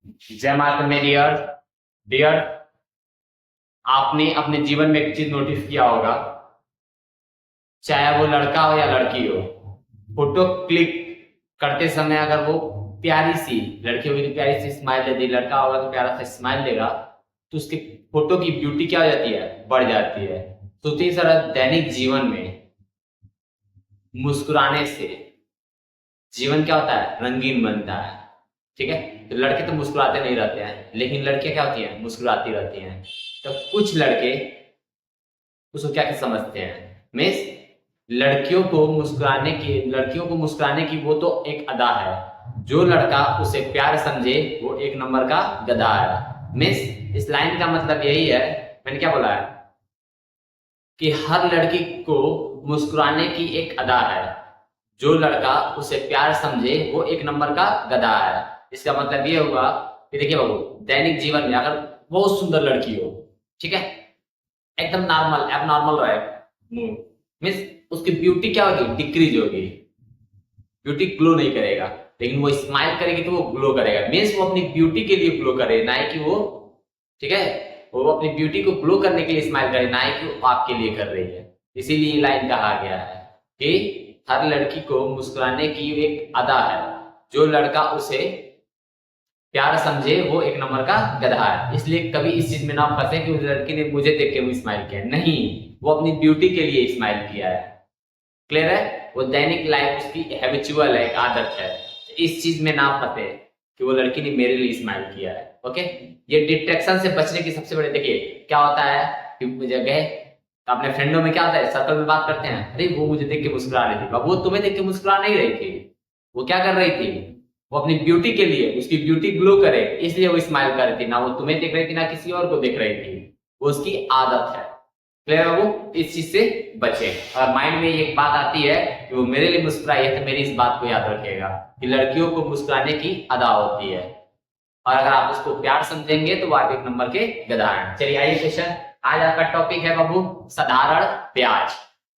जय माता मेरी डियर डियर। आपने अपने जीवन में एक चीज नोटिस किया होगा, चाहे वो लड़का हो या लड़की हो, फोटो क्लिक करते समय अगर वो प्यारी सी लड़की होगी तो प्यारी सी स्माइल दे दी, लड़का होगा तो प्यारा सा स्माइल देगा, तो उसकी फोटो की ब्यूटी क्या हो जाती है, बढ़ जाती है। तो उसी तरह दैनिक जीवन में मुस्कुराने से जीवन क्या होता है, रंगीन बनता है। ठीक है, तो लड़के तो मुस्कुराते नहीं रहते हैं, लेकिन लड़कियां क्या होती हैं, मुस्कुराती रहती हैं। तो कुछ लड़के उसको क्या समझते हैं, मिस लड़कियों को मुस्कुराने की वो तो एक अदा है, जो लड़का उसे प्यार समझे वो एक नंबर का गधा है। मिस, इस लाइन का मतलब यही है, मैंने क्या बोला है कि हर लड़की को मुस्कुराने की एक अदा है, जो लड़का उसे प्यार समझे वो एक नंबर का गधा है। इसका मतलब ये होगा कि देखिए बाबू, दैनिक जीवन में अगर बहुत सुंदर लड़की हो, ठीक है, एकदम नॉर्मल एब नॉर्मल रहे, मीन्स उसकी ब्यूटी क्या होगी, डिक्रीज होगी, ब्यूटी ग्लो नहीं करेगा। लेकिन वो स्माइल करेगी तो वो ग्लो करेगा। मीन्स वो अपनी ब्यूटी के लिए ग्लो करे, ना कि वो, ठीक है, वो अपनी ब्यूटी को ग्लो करने के लिए स्माइल करे, ना कि वो आपके लिए कर रही है। इसीलिए ये लाइन कहा गया है कि हर लड़की को मुस्कुराने की एक अदा है, जो लड़का उसे प्यार समझे वो एक नंबर का गधा है। इसलिए कभी इस चीज में ना फंसे कि उस लड़की ने मुझे देख के स्माइल किया, नहीं, वो अपनी ब्यूटी के लिए स्माइल किया है। क्लियर है, वो दैनिक लाइफ उसकी हैबिचुअल है, एक आदत है। इस चीज में ना फंसे कि वो लड़की ने मेरे लिए स्माइल किया है। ओके, ये डिस्ट्रैक्शन से बचने की सबसे बड़ी, देखिए क्या होता है कि जगह तो अपने फ्रेंडों में क्या होता है, सर्कल में बात करते हैं, अरे वो मुझे देख के मुस्कुरा रही थी, वो तुम्हें देख के मुस्कुरा नहीं रही थी, वो क्या कर रही थी, वो अपनी ब्यूटी के लिए, उसकी ब्यूटी ग्लो करे इसलिए वो स्माइल कर रही थी, ना वो तुम्हें देख रही थी ना किसी और को देख रही थी, वो उसकी आदत है। क्लियर है, वो इस चीज से बचे। और माइंड में एक बात आती है कि वो मेरे लिए मुस्कुराई है, तो मेरी इस बात को याद रखिएगा कि लड़कियों को मुस्कुराने की अदा होती है, और अगर आप उसको प्यार समझेंगे तो वो आप एक नंबर के गधा हैं। चलिए आइए क्वेश्चन, आज आपका टॉपिक है बाबू साधारण ब्याज।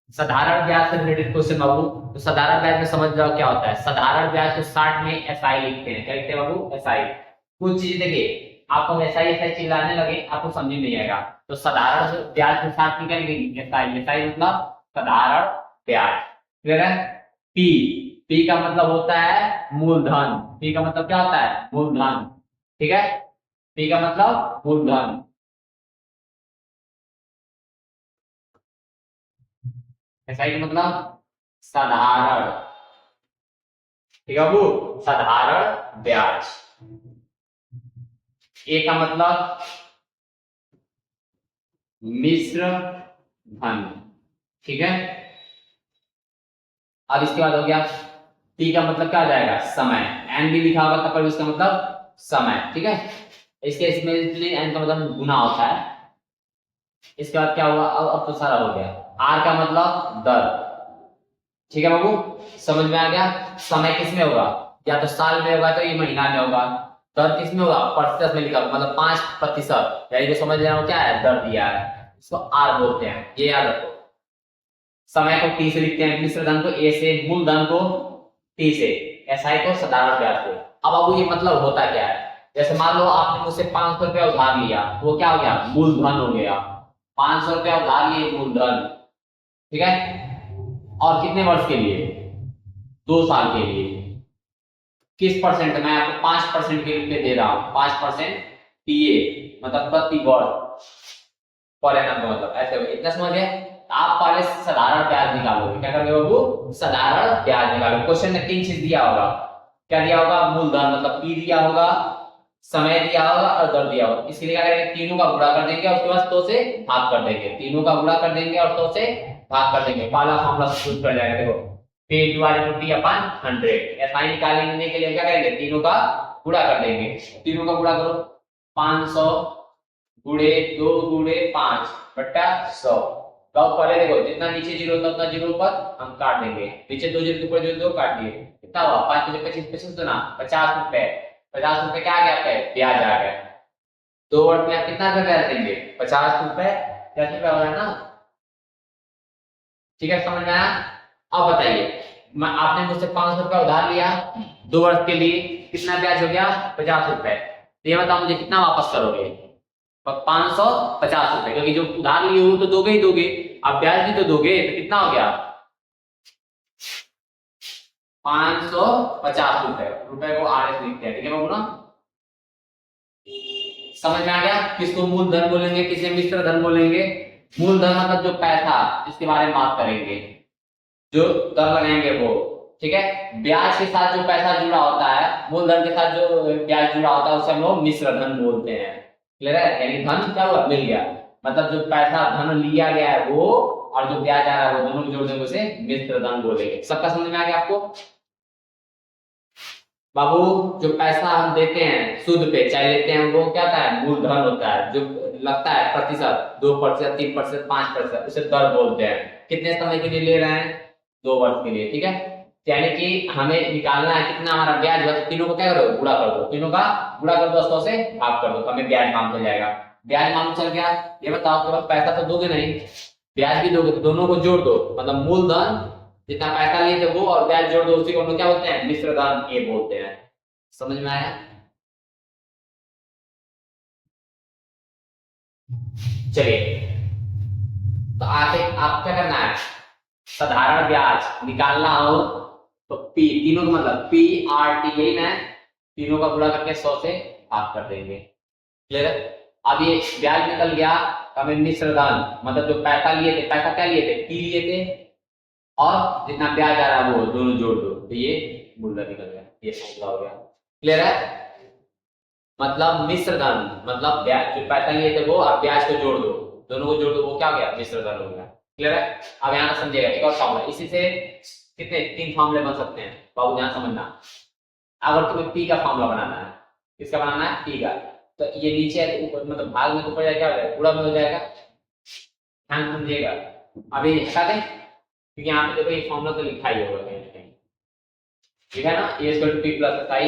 साधारण ब्याज से रिलेटेड क्वेश्चन बाबू। तो साधारण ब्याज में समझ जाओ क्या होता है। साधारण ब्याज को शॉर्ट में एसआई लिखते हैं। क्या लिखते हैं बाबू, एसआई। कुछ चीज देखिए, आपको एसआई एसआई चिल्लाने लगे आपको समझ नहीं आएगा, तो साधारण ब्याज के साथ निकल गई एसआई। एसआई मतलब साधारण ब्याज। क्लियर है। पी, पी का मतलब होता है मूलधन। पी का मतलब क्या होता है, मूलधन। ठीक है, पी का मतलब मूलधन। एसआई का मतलब साधारण। ठीक है बाबू, साधारण ब्याज। ए का मतलब मिश्र धन। ठीक है, अब इसके बाद हो गया टी का मतलब क्या आ जाएगा, समय। एन भी लिखा होगा तब पर इसका मतलब समय। ठीक है, इसके इसमें एन का मतलब गुना होता है। इसके बाद क्या हुआ, अब तो सारा हो गया। आर का मतलब दर। ठीक है बाबू, समझ में आ गया। समय किस में होगा, या तो साल में होगा तो ये महीना में होगा। दर किस में होगा, प्रतिशत में लिखा होगा, मतलब 5%। यानी जो समझ लेना हो क्या है, दर दिया है, इसको आर बोलते हैं, ये याद रखो। समय को टी से लिखते हैं, मिश्र धन को ए से, मूलधन को टी से, एसआई को साधारण ब्याज से। अब बाबू ये मतलब होता क्या है, जैसे मान लो आपने मुझसे 500 रुपया उधार लिया, तो वो क्या हो गया, मूलधन हो गया। 500 रुपया उधार लिए, मूलधन। ठीक है, और कितने वर्ष के लिए, 2 साल के लिए। किस परसेंट, मैं आपको 5% के रूप में दे रहा हूं, 5% पीए मतलब प्रति वर्ष, पर एनम का मतलब ऐसे। इतना समझ गए। आप पहले साधारण ब्याज निकालोगे, क्या करोगे बाबू, साधारण ब्याज निकालोगे। क्वेश्चन में 3 चीज दिया होगा, क्या दिया होगा, मूलधन मतलब पी दिया होगा, समय दिया होगा और दर दिया होगा। इसके लिए क्या करेंगे, तीनों का गुणा कर देंगे और उसके बाद 100 से भाग कर देंगे। तीनों का गुणा कर देंगे और 100 से भाग कर देंगे, पहला फॉर्मूला शुरू कर जाएगा। देखो, P divided to T upon 100। SI निकालने के लिए क्या करेंगे, तीनों का गुणा कर देंगे। तीनों का गुणा करो, 500 गुणे 2 गुणे 5 बट्टा 100। तो पहले देखो, जितना नीचे जीरो होता उतना जीरो ऊपर हम काट देंगे, नीचे 2 जीरो ऊपर जीरो 2 काट दिए, कितना हुआ, 5 25 25 25 तो ना 50 रुपए। 50 रुपए क्या आ गया, पे ब्याज आ गया। 2 वर्ष में आप कितना रुपए ब्याज देंगे, 50 रुपए। 50 रुपए हो रहा है ना। ठीक है, समझ में आया। अब बताइए, मैं आपने मुझसे 500 रुपया उधार लिया 2 वर्ष के लिए, कितना ब्याज हो गया, 50 रुपए। तो ये बताओ मुझे कितना वापस करोगे? 550 रुपए, क्योंकि जो उधार लिए हो तो दोगे ही दोगे, अब ब्याज भी तो दोगे, तो कितना हो गया? 550 रुपए। रुपए को RS लिखते हैं, ठीक है बाबू ना? समझ में आ गया? किसको मूलधन बोलेंगे, किसे मिश्र धन बोलेंगे? मूलधन मतलब जो पैसा, जिसके बारे में बात करेंगे, जो दर लगाएंगे वो, ठीक है? ब्याज के साथ जो पैसा जुड़ा होता है, मूलधन के साथ जो ब्याज जुड़ा होता है, उसे हम लोग मिश्र धन बोलते हैं। क्लियर है? यानी धन क्या हुआ? मिल गया, मतलब जो पैसा धन लिया गया है वो, और जो ब्याज आ रहा है वो, दोनों को जोड़ देंगे उसे मिश्र धन बोलेंगे। सबका समझ में आ गया आपको? बाबू जो पैसा हम देते हैं सूद पे, चाहे लेते हैं, वो क्या होता है? मूलधन होता है। जो लगता है प्रतिशत, 2%, 3%, 5%, उसे दर बोलते हैं। कितने समय के लिए ले रहे हैं? 2 वर्ष के लिए, ठीक है? यानी कि हमें निकालना है कितना हमारा ब्याज हुआ, तो तीनों को क्या करो? गुणा कर दो, तीनों का गुणा कर दो, 100 से भाग कर दो, तो हमें ब्याज मालूम चल जाएगा। ब्याज मालूम चल गया। ये बताओ केवल पैसा तो दोगे नहीं, ब्याज भी दोगे, तो दोनों को जोड़ दो, मतलब मूलधन जितना पैसा लिए थे वो और ब्याज जोड़ दो, उसी को हम लोग क्या बोलते हैं? मिश्र धन ये बोलते हैं। समझ में आया? चलिए, तो आगे आप क्या करना है? साधारण ब्याज निकालना हो तो पी, तीनों का मतलब PRT, यही ना? तीनों का गुणा करके 100 से भाग कर देंगे। क्लियर है? अब ये ब्याज निकल गया, तो हमें मिश्र धन मतलब जो पैसा लिए थे, पैसा क्या लिए थे? P लिए थे, और जितना ब्याज आ रहा है वो दोनों जोड़ दो, तो ये मूलधन निकल गया, ये फॉर्मूला हो गया। क्लियर है? मतलब मिश्र धन मतलब ब्याज, जो पैसा लिए थे वो और ब्याज को जोड़ दो, दोनों को जोड़ दो, वो क्या हो गया? मिश्र धन हो गया। क्लियर है? अब यहाँ समझिएगा, एक और फॉर्मूला, इसी से कितने 3 फॉर्मूले बन सकते हैं बाबू, ध्यान समझना। अगर तुम्हें P का फॉर्मूला बनाना है, किसका बनाना है? P का, तो ये नीचे ऊपर मतलब भाग में ऊपर जाएगा, क्या हो जाएगा? गुणा में हो जाएगा। ध्यान समझिएगा, अभी हटा दें, क्योंकि यहाँ पे देखो ये फॉर्मूला तो लिखा ही होगा कहीं ना कहीं, ठीक है ना? A = P + SI,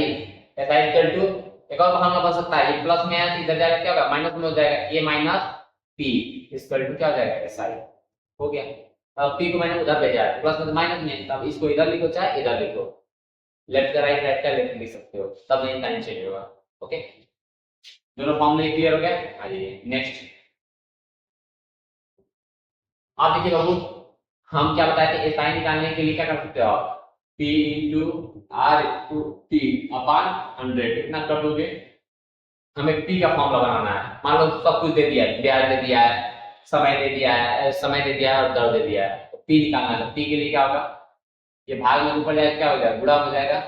SI = एक और फॉर्मूला बन सकता है, ये प्लस में है तो इधर जाएगा, क्या होगा? माइनस में हो जाएगा, A - P = क्या हो जाएगा? SI। हो गया। अब P को मैंने उधर भेजा है, प्लस में माइनस में, तब इसको इधर लिखो चाहे इधर लिखो, लेफ्ट का राइट, राइट का लेफ्ट लिख सकते हो, तब नहीं टाइम चेंज होगा। ओके, दोनों फॉर्मूले क्लियर हो गए? आइए नेक्स्ट। आप देखिए बाबू, हम क्या बताए थे? SI निकालने के लिए क्या कर सकते हो आप? P × R × T अपान 100, इतना कर दोगे। हमें P का फॉर्मूला बनाना है। मान लो सब कुछ दे दिया है, ब्याज दे दिया है, समय दे दिया है, समय दे दिया है और दर दे दिया है, तो P निकालना है। P के लिए क्या होगा? ये भाग में ऊपर जाएगा, क्या हो जाएगा? गुणा हो जाएगा,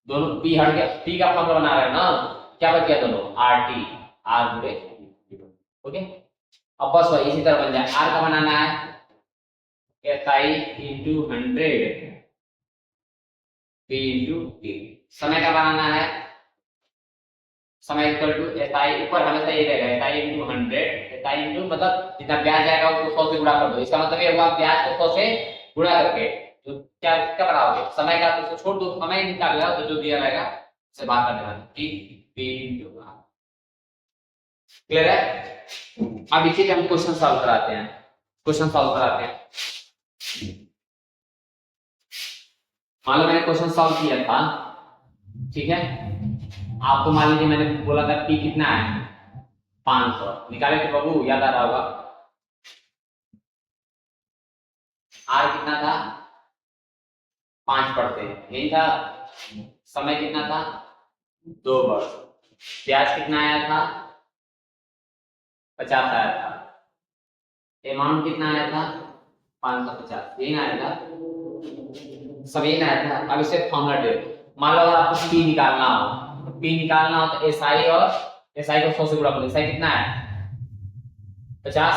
दोनों P हट गया, P का फॉर्मूला बना रहे हैं ना, क्या बच गया? दोनों RT, R × T। ओके, अब बस वही इसी तरह बन जाए। R का बनाना है SI × 100 P × T। समय का बनाना है, समय SI, ऊपर हमेशा ये रहेगा SI × 100, SI × मतलब जितना ब्याज आएगा उसको 100 से गुणा कर दो। इसका मतलब ये हुआ ब्याज को 100 से गुणा करके जो क्या क्या बनाओगे? समय का, तो उसको छोड़ दो, समय निकालेगा तो जो दिया रहेगा उसे बाहर कर देना, P × R। क्लियर है? अब इसी का हम क्वेश्चन सॉल्व कराते हैं, क्वेश्चन सॉल्व कराते हैं। मान लो मैंने क्वेश्चन सॉल्व किया था, ठीक है? आपको मान लीजिए मैंने बोला था P कितना है? 500 निकाले थे बाबू, याद आ रहा होगा। R कितना था? 5%, यही था। समय कितना था? 2 वर्ष। ब्याज कितना आया था? 50 आया था। अमाउंट कितना आया था? 550, यही ना आया था, सब यही ना आया था। अब इसे फॉर्मूला दे, मान लो अगर आपको P निकालना हो, तो P निकालना हो तो SI और SI को 100 से गुणा कर दो। SI कितना है? 50,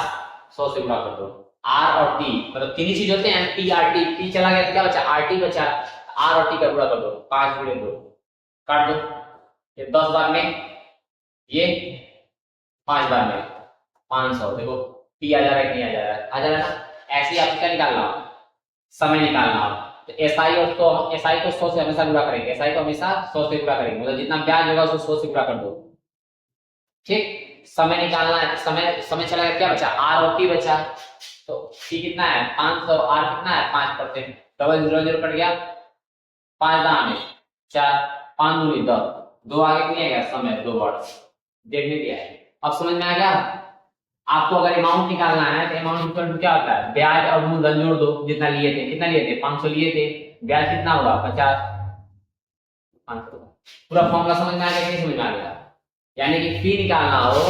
100 से गुणा कर दो। R और T मतलब तीन ही चीज होते हैं, PRT, P चला गया तो क्या बचा? RT बचा। R और T का गुणा कर दो, 5 × 2 काट दो, ये 10 बार में, ये 5 बार में 500। देखो P आ जा रहा है कि नहीं आ जा रहा है? आ जा रहा है ना? ऐसे ही आपको क्या निकालना हो? समय निकालना हो तो SI और तो SI को 100 से हमेशा गुणा करेंगे, SI को हमेशा 100 से गुणा करेंगे, मतलब जितना ब्याज होगा उसको 100 से गुणा कर दो। ठीक, समय निकालना है, समय समय चला गया, क्या बचा? R और T बचा, तो T कितना है? 500, R कितना है? 5%, डबल 0 0 कट गया, 5 दाम में 4, 5 दूनी 10, 2 आगे नहीं आएगा, समय 2 वर्ष देखने दिया है। अब समझ में आ गया। आपको अगर अमाउंट निकालना है तो अमाउंट इक्वल टू क्या होता है, ब्याज और मूलधन जोड़ दो, जितना लिए थे, कितना लिए थे 500 लिए थे, ब्याज कितना होगा 50, 500। पूरा फॉर्मूला समझ में आ गया कि नहीं समझ में आ गया? यानी कि फी निकालना हो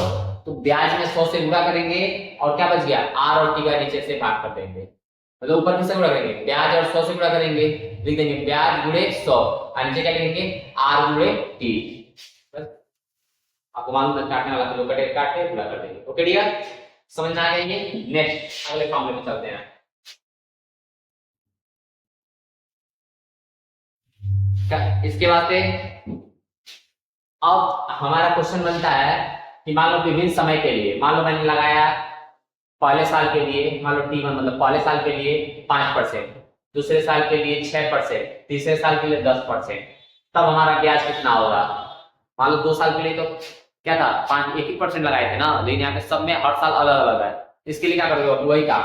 तो ब्याज में 100 से गुणा करेंगे और क्या बच गया, आर और टी का नीचे से भाग कर देंगे, मतलब ऊपर किससे गुणा करेंगे, ब्याज और 100 से गुणा करेंगे, लिख देंगे ब्याज गुणे 100 और नीचे क्या लिखेंगे, आर गुणे टी। बस आपको मालूम है काटने वाला तो कटे काटे गुणा कर देंगे। ओके डियर, समझ में आ गया ये। नेक्स्ट अगले फॉर्मूले में चलते हैं। इसके वास्ते अब हमारा क्वेश्चन बनता है कि मान लो विभिन्न समय के लिए, मान लो मैंने लगाया पहले साल के लिए, मान लो T1 मतलब पहले साल के लिए 5%, दूसरे साल के लिए 6%, तीसरे साल के लिए 10%, तब हमारा ब्याज कितना होगा। मान लो 2 साल के लिए तो क्या था 1% लगाए थे ना, लेकिन यहाँ पे सब में हर साल अलग अलग है। इसके लिए क्या करोगे, वही का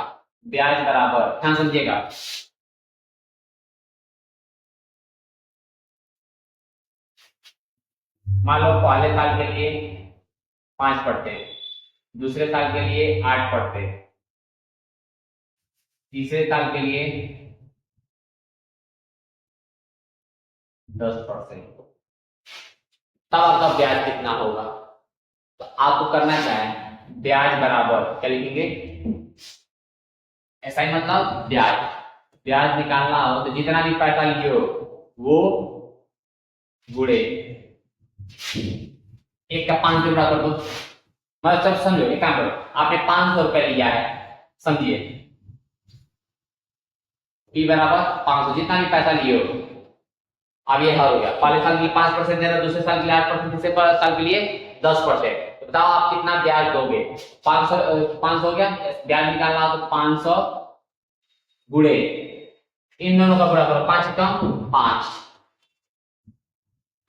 ब्याज बराबर, ध्यान समझिएगा, मान लो पहले साल के लिए 5%, दूसरे साल के लिए 8%, तीसरे साल के लिए 10%, तब आपका ब्याज कितना होगा। तो आपको करना क्या है, ब्याज बराबर क्या लिखेंगे, ऐसा ही मतलब ब्याज, ब्याज निकालना हो तो जितना भी पैसा लिए हो वो गुणे 1 का 5 से गुणा कर दो। मतलब सब समझो, एक काम करो, आपने 500 रुपए लिया है, समझिए P बराबर 500, जितना भी पैसा लिए हो। अब ये हल हो गया, पहले साल के लिए 5% दे रहा, दूसरे साल के लिए 8%, तीसरे साल के लिए 10%। तो बताओ आप कितना ब्याज दोगे, 500 हो गया, ब्याज निकालना हो तो 500 गुणे इन दोनों का गुणा करो, 5 कम 5,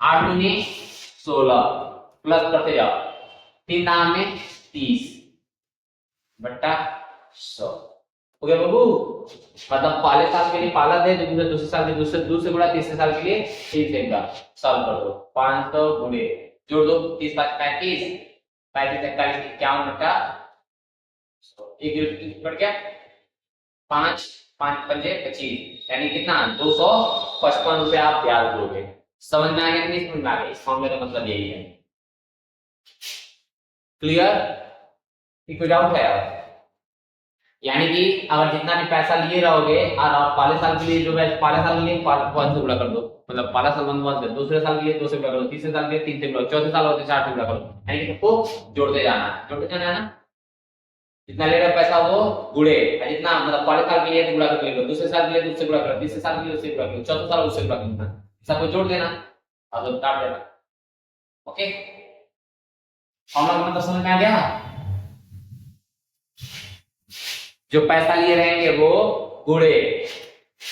8 दूनी 16, प्लस करते जाओ, 3 नाम में 30 बट्टा 100 हो गया बाबू। मतलब पहले साल के लिए पहला दे, दूसरे साल के दूसरे गुणा, तीसरे साल के लिए 3 से का सॉल्व कर दो, 500 गुणे जोड़ दो, 30 5 35, 35 41 51 बट्टा 1 बढ़ गया 5 5 पंजे 25, यानी कितना 255 रुपया आप ब्याज दोगे। समझ में आ गया नहीं समझ में आ गया, इस फॉर्मूले का मतलब यही है। क्लियर, कोई डाउट है? यानी कि अगर जितना भी पैसा लिए रहोगे और आप पहले साल के लिए जो है, पहले साल के लिए 5 से गुणा कर दो, मतलब पहला साल 1 दूसरे साल के लिए 2 से गुणा करो, तीसरे साल के लिए 3 से गुणा, चौथे साल होते 4 से गुणा करो, यानी कि सबको जोड़ते जाना है ना। जितना ले रहा पैसा वो गुणे, जितना मतलब पहले साल के लिए गुणा कर लो, दूसरे साल के लिए दूसरे गुणा करो, तीसरे साल के लिए उससे गुणा करो, चौथे साल उससे गुणा करना, सबको जोड़ देना और काट देना। ओके, फॉर्मूला का मतलब समझ में आ गया। जो पैसा लिए रहेंगे वो गुणे,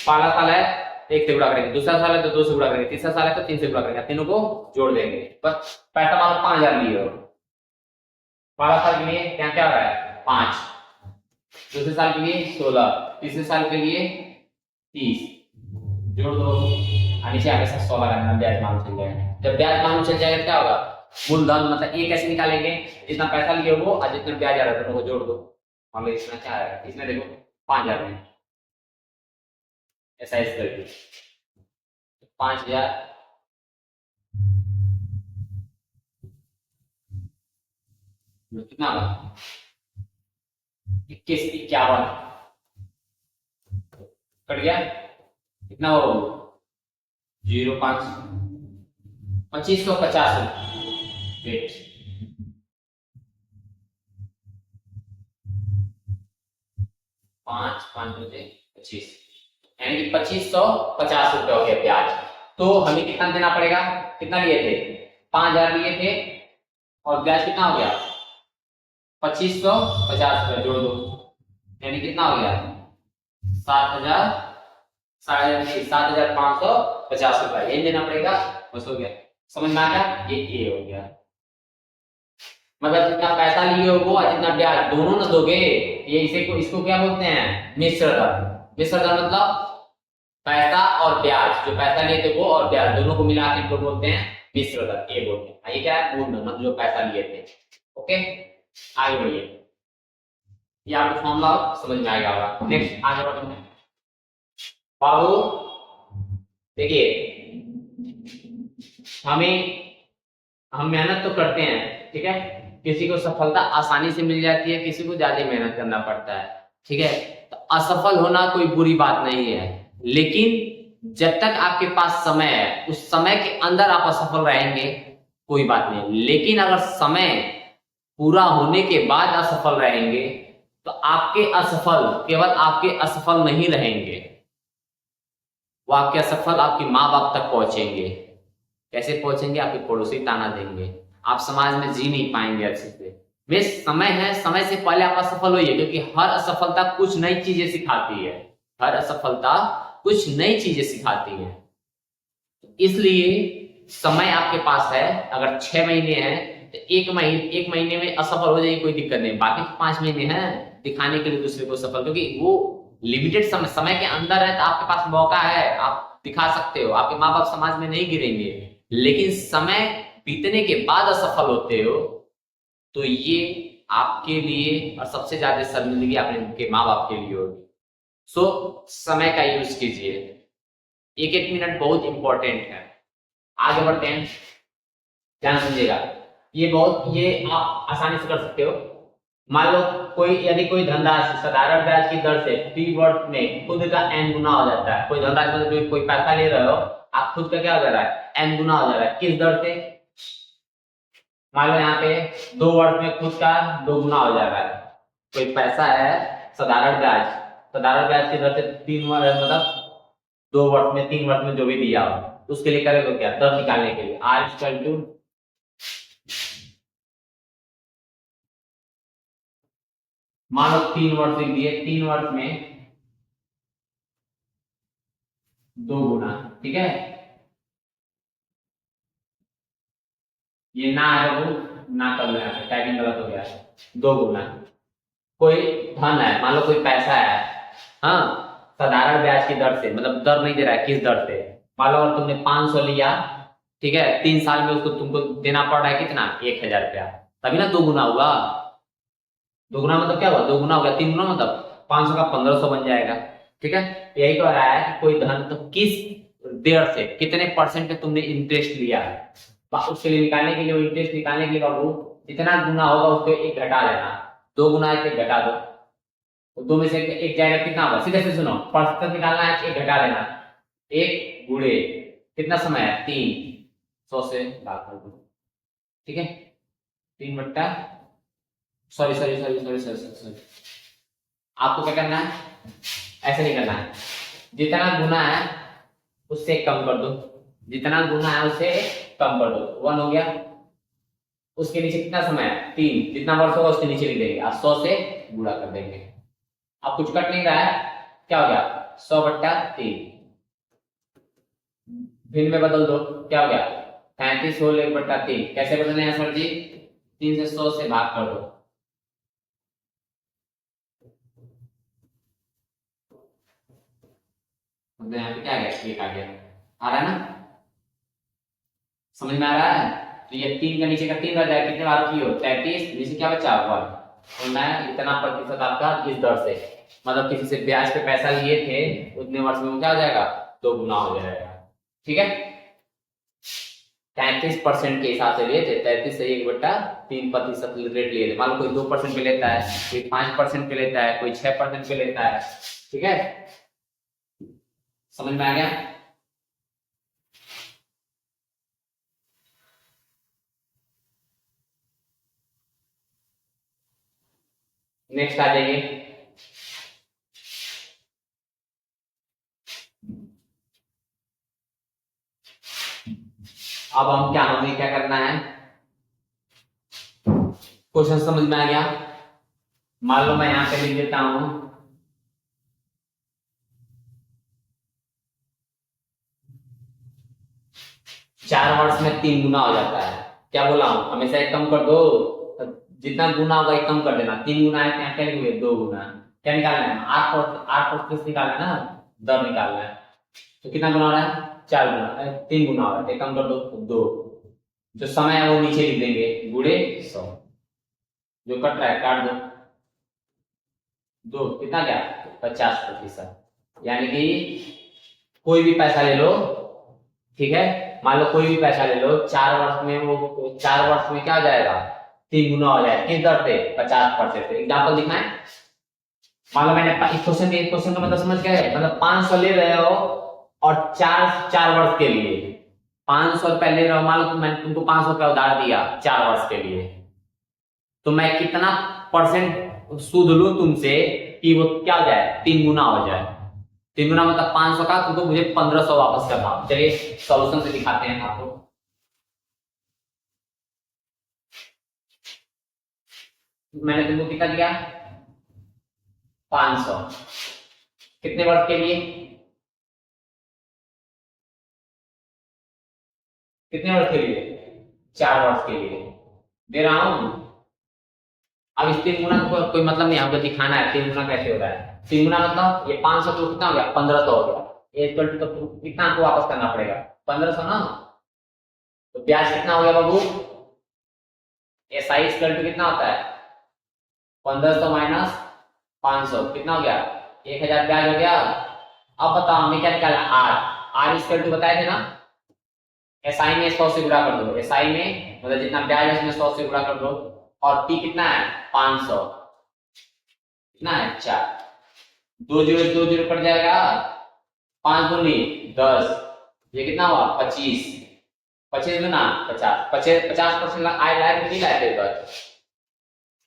पहला साल है 1 से गुणा करेंगे, दूसरा साल है तो 2 से गुणा करेंगे, तीसरा साल है तो 3 से गुणा करेंगे, तीनों को जोड़ देंगे। बस पैसा मान 5000 लिए हो, पहला साल के लिए क्या क्या हो रहा है 5, दूसरे साल के लिए 16, तीसरे साल के लिए 30, जोड़ दो और नीचे आगे 100 लगाना, ब्याज मालूम चल जाएगा। जब ब्याज मालूम चल जाएगा क्या होगा, मूलधन मतलब ये कैसे निकालेंगे, जितना पैसा लिए वो और जितना ब्याज आ रहा है दोनों को जोड़ दो, हमें इसमें क्या आएगा, इसमें देखो 5000 में ऐसा इस करके 5000 कितना होगा 21 51 कट गया, कितना हो 05 2550 वेट 5 5 25, यानी कि 2550 रुपए हो गया ब्याज। तो हमें कितना देना पड़ेगा, कितना लिए थे 5000 लिए थे और ब्याज कितना हो गया 2550 रुपए, जोड़ दो यानी कितना हो गया 7550 रुपए, ये देना पड़ेगा, बस हो गया। समझ में आ गया, ये हो गया। मतलब जितना पैसा लिए हो वो और जितना ब्याज दोनों ना दोगे, ये इसे को इसको क्या बोलते हैं मिश्र दर। मिश्र दर मतलब पैसा और ब्याज, जो पैसा लिए थे वो और ब्याज दोनों को मिला के बोलते हैं मिश्र दर, ये बोलते हैं। ये क्या है, पूर्ण मतलब जो पैसा लिए थे। ओके, आगे बढ़िए, ये आपको फॉर्मूला समझ में आएगा होगा। नेक्स्ट आगे बढ़ते हैं बाबू, देखिए हम मेहनत तो करते हैं, ठीक है, किसी को सफलता आसानी से मिल जाती है, किसी को ज्यादा मेहनत करना पड़ता है, ठीक है। तो असफल होना कोई बुरी बात नहीं है, लेकिन जब तक आपके पास समय है उस समय के अंदर आप असफल रहेंगे कोई बात नहीं, लेकिन अगर समय पूरा होने के बाद असफल रहेंगे तो आपके असफल केवल आपके असफल नहीं रहेंगे, वो आपके असफल आपके माँ बाप तक पहुंचेंगे। कैसे पहुंचेंगे, आपके पड़ोसी ताना देंगे, आप समाज में जी नहीं पाएंगे अच्छे से। वे समय है, समय से पहले आप असफल होइए, क्योंकि हर असफलता कुछ नई चीजें सिखाती है, हर असफलता कुछ नई चीजें सिखाती है। इसलिए समय आपके पास है, अगर 6 महीने हैं तो एक महीने में असफल हो जाएगी कोई दिक्कत नहीं, बाकी 5 महीने हैं दिखाने के लिए दूसरे को सफल, क्योंकि वो लिमिटेड समय के अंदर है तो आपके पास मौका है, आप दिखा सकते हो, आपके माँ बाप समाज में नहीं गिरेंगे। लेकिन समय बीतने के बाद असफल होते हो तो ये आपके लिए और सबसे ज्यादा शर्मिंदगी आपके माँ बाप के लिए होगी। सो समय का यूज कीजिए, एक एक मिनट बहुत इंपॉर्टेंट है। आगे बढ़ते हैं, ध्यान समझिएगा, ये आप आसानी से कर सकते हो। मान लो यदि कोई धनराशि साधारण ब्याज की दर से टी वर्ष में खुद का n गुना हो जाता है, कोई धनराशि मतलब कोई पैसा ले रहे हो आप, खुद का क्या हो जा रहा है, n गुना हो जा रहा है, किस दर से, मान लो यहाँ पे 2 वर्ष में खुद का 2 गुना हो जा रहा है, कोई पैसा है साधारण ब्याज की दर से 3 वर्ष मतलब 2 वर्ष में 3 वर्ष में जो भी दिया हो, उसके लिए करेगा क्या, दर निकालने के लिए R इक्वल टू, मान लो 3 वर्ष लिख दिए, 3 वर्ष में 2 गुना, ठीक है, ये ना है वो ना कर लेना, टाइपिंग गलत हो गया, 2 गुना। कोई धन है, मान लो कोई पैसा है, हाँ, साधारण ब्याज की दर से, मतलब दर नहीं दे रहा है, किस दर से, मान लो अगर तुमने 500 लिया, ठीक है, 3 साल में उसको तुमको देना पड़ रहा है कितना, 1000 रुपया, तभी ना 2 गुना हुआ। 2 गुना मतलब क्या हुआ, 2 गुना हो गया, 3 गुना मतलब 500 का 1500 बन जाएगा, ठीक है। यही कह रहा है कि कोई धन तो किस दर से, कितने परसेंट पे तुमने इंटरेस्ट लिया है, उसके लिए निकालने के लिए, वो इंटरेस्ट निकालने के लिए बाबू जितना गुना होगा उसको 1 घटा लेना, 2 गुना 1 घटा दो, तो 2 में से 1 जाएगा, कितना होगा, सीधे से सुनो, प्रतिशत निकालना है, 1 घटा लेना, 1 गुणे कितना समय है, 300 से भाग कर दो, ठीक है, 3 बट्टा, sorry sorry sorry sorry sorry sorry, आपको क्या करना है, ऐसे नहीं करना है, जितना गुना है उससे कम कर दो, जितना गुना है उससे कम कर दो, 1 हो गया, उसके नीचे कितना समय है, 3, जितना वर्ष होगा उसके नीचे लिख देंगे, 100 से गुणा कर देंगे, अब कुछ कट नहीं रहा है, क्या हो गया, 100 बट्टा 3, भिन्न में बदल दो, क्या हो गया, 35 होल 1 बट्टा 3, कैसे बदलने हैं सर जी, 3 से 100 से भाग कर दो, मतलब यहाँ पे क्या आ गया, 1 आ गया, आ रहा है ना, समझ में आ रहा है। तो ये 3 का नीचे का 3 रह जाएगा, कितने बार की हो, 33, नीचे क्या बचा, 1, और मैं इतना प्रतिशत आपका इस दर से, मतलब किसी से ब्याज पे पैसा लिए थे उतने वर्ष में क्या हो जाएगा, 2 गुना हो जाएगा, ठीक है। 33% के हिसाब से लिए थे, 33 से 1/3% रेट लिए थे, मान लो कोई 2% पे लेता है, कोई 5% पे लेता है, कोई 6% पे लेता है, ठीक है, समझ में आ गया। नेक्स्ट आ जाइए, अब हमें क्या करना है, क्वेश्चन समझ में आ गया, मान लो मैं यहां पे लिख देता हूं 4 वर्ष में 3 गुना हो जाता है, क्या बोला हूं, हमेशा 1 कम कर दो, जितना गुना होगा 1 कम कर देना, 3 गुना है क्या लिखोगे, 2 गुना, क्या निकालना है, 8% निकालना है ना, दर निकालना है, तो कितना गुना हो रहा है, 4 गुना, 3 गुना हो रहा है, एक काम कर दो, 2, जो समय है वो नीचे लिख देंगे, गुणे 100, जो कट रहा है काट दो, 2 कितना क्या, 50%, यानी कि कोई भी पैसा ले लो, ठीक है, मान लो कोई भी पैसा ले लो, 4 वर्ष में वो 4 वर्ष में क्या हो जाएगा, 3 गुना हो जाएगा, किस दर से, 50%। एग्जाम्पल दिखना है, मान लो मैंने इस क्वेश्चन का मतलब समझ गए, मतलब 500 ले रहे हो और 4 वर्ष के लिए 500 रुपए ले रहे हो, मान लो मैंने तुमको 500 रुपया उधार दिया 4 वर्ष के लिए, तो मैं कितना परसेंट सूद लूं तुमसे कि वो क्या हो जाए, 3 गुना हो जाए। 3 गुना मतलब 500 का तुमको मुझे 1500 वापस करना। चलिए सॉल्यूशन से दिखाते हैं आपको। मैंने तुमको कितना दिया, 500, कितने वर्ष के लिए, कितने वर्ष के लिए, 4 वर्ष के लिए दे रहा हूं। अब इस 3 गुना को कोई मतलब नहीं, हमको दिखाना है 3 गुना कैसे हो रहा है। 3 गुना मतलब ये 500 को कितना हो गया, 1500 हो गया, तो कितना आपको वापस करना पड़ेगा, 1500 ना। तो ब्याज कितना हो गया बाबू, एस आई इक्वल टू कितना होता है, 1500 माइनस 500 कितना हो गया, 1000 ब्याज हो गया। अब बताओ हमें क्या निकाला, आर, आर इक्वल टू बताए थे ना, एस आई में 100 से गुणा कर दो, एस आई में मतलब जितना ब्याज है उसमें 100 से गुणा कर दो, और पी कितना है 500, कितना है 4, 2 जीरो कट जाएगा, 5 दूनी 10, ये कितना हुआ 25, 25 गुना 50, 50% आए लाए नहीं लाए थे पर,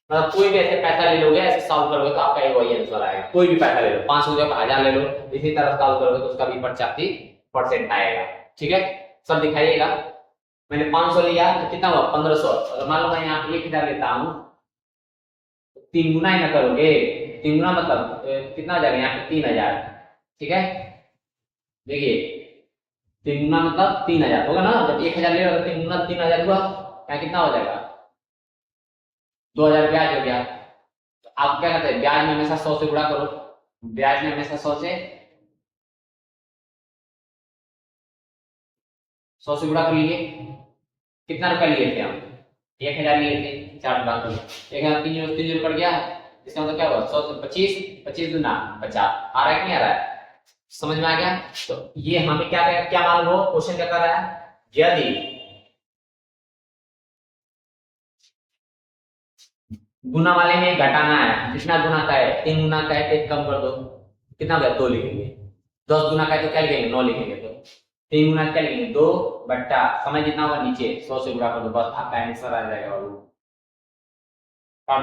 मतलब कोई भी ऐसे पैसा ले लोगे, ऐसे सॉल्व करोगे तो आपका ये वही आंसर आएगा। कोई भी पैसा ले लो, 500 का 1000 ले लो, इसी तरह सॉल्व करोगे तो उसका भी 85% आएगा। ठीक है, सब दिखाइएगा। मैंने 500 लिया तो कितना हुआ 1500, अगर मान लो मैं यहाँ पे 1000 लेता हूँ, 3 गुना ही ना करोगे, 3 गुना मतलब कितना हो जाएगा यहाँ पे 3000। ठीक है, देखिए 3 गुना मतलब 3000 होगा ना, जब 1000 ले रहा तो 3 गुना 3000 हुआ, यहाँ कितना हो जाएगा 2000 ब्याज हो गया। तो आप क्या करते हैं, ब्याज में हमेशा 100 से गुणा करो, ब्याज में हमेशा 100 से गुणा कर लीजिए। कितना रुपया लिए थे हम, 1000 लिए थे, 4 गुणा करो, 1000 3 जीरो कट गया, इसका मतलब क्या हुआ 100 से 25, 25 गुना 50, आ रहा है कि नहीं आ रहा है, समझ में आ गया। तो ये हमें क्या क्या मालूम हो, क्वेश्चन क्या कर रहा है, यदि गुना वाले में घटाना है, कितना गुना का है, 3 गुना का है, तो एक कम कर दो, कितना हो गया 2 लिखेंगे, 10 गुना का है तो क्या लिखेंगे 9 लिखेंगे, तो 3 गुना क्या लिखेंगे 2 बट्टा समय जितना होगा नीचे 100 से गुणा कर दो, बस आपका आंसर आ जाएगा बाबू, काट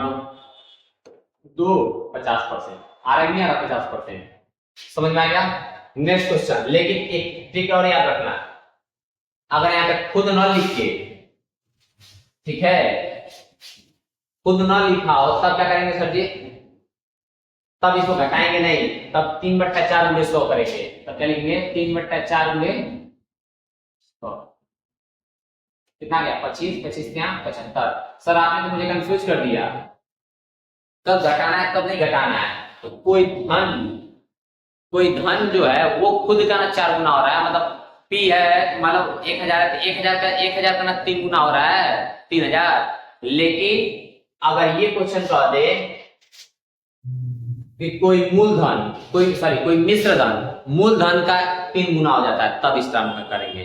दो, 50%, आ रहा है नहीं आ रहा 50%, समझ में आ गया। नेक्स्ट क्वेश्चन, लेकिन एक ट्रिक और याद रखना, अगर यहाँ पे खुद न लिख के, ठीक है, खुद न लिखा हो तब क्या करेंगे सर जी, तब इसको घटाएंगे नहीं, तब 3/4 गुणे 100 करेंगे, तब क्या लिखेंगे 3/4 गुणे 100, कितना गया 25, 25 क्या 75। सर आपने तो मुझे कंफ्यूज कर दिया, कब घटाना है कब नहीं घटाना है। तो कोई धन जो है वो खुद का ना 4 गुना हो रहा है, मतलब पी है, मतलब 1000 है, 1000 का ना 3 गुना हो रहा है 3000। लेकिन अगर ये क्वेश्चन कह दे कि कोई मूलधन, कोई मिश्र धन मूलधन का 3 गुना हो जाता है, तब इस टर्म में करेंगे।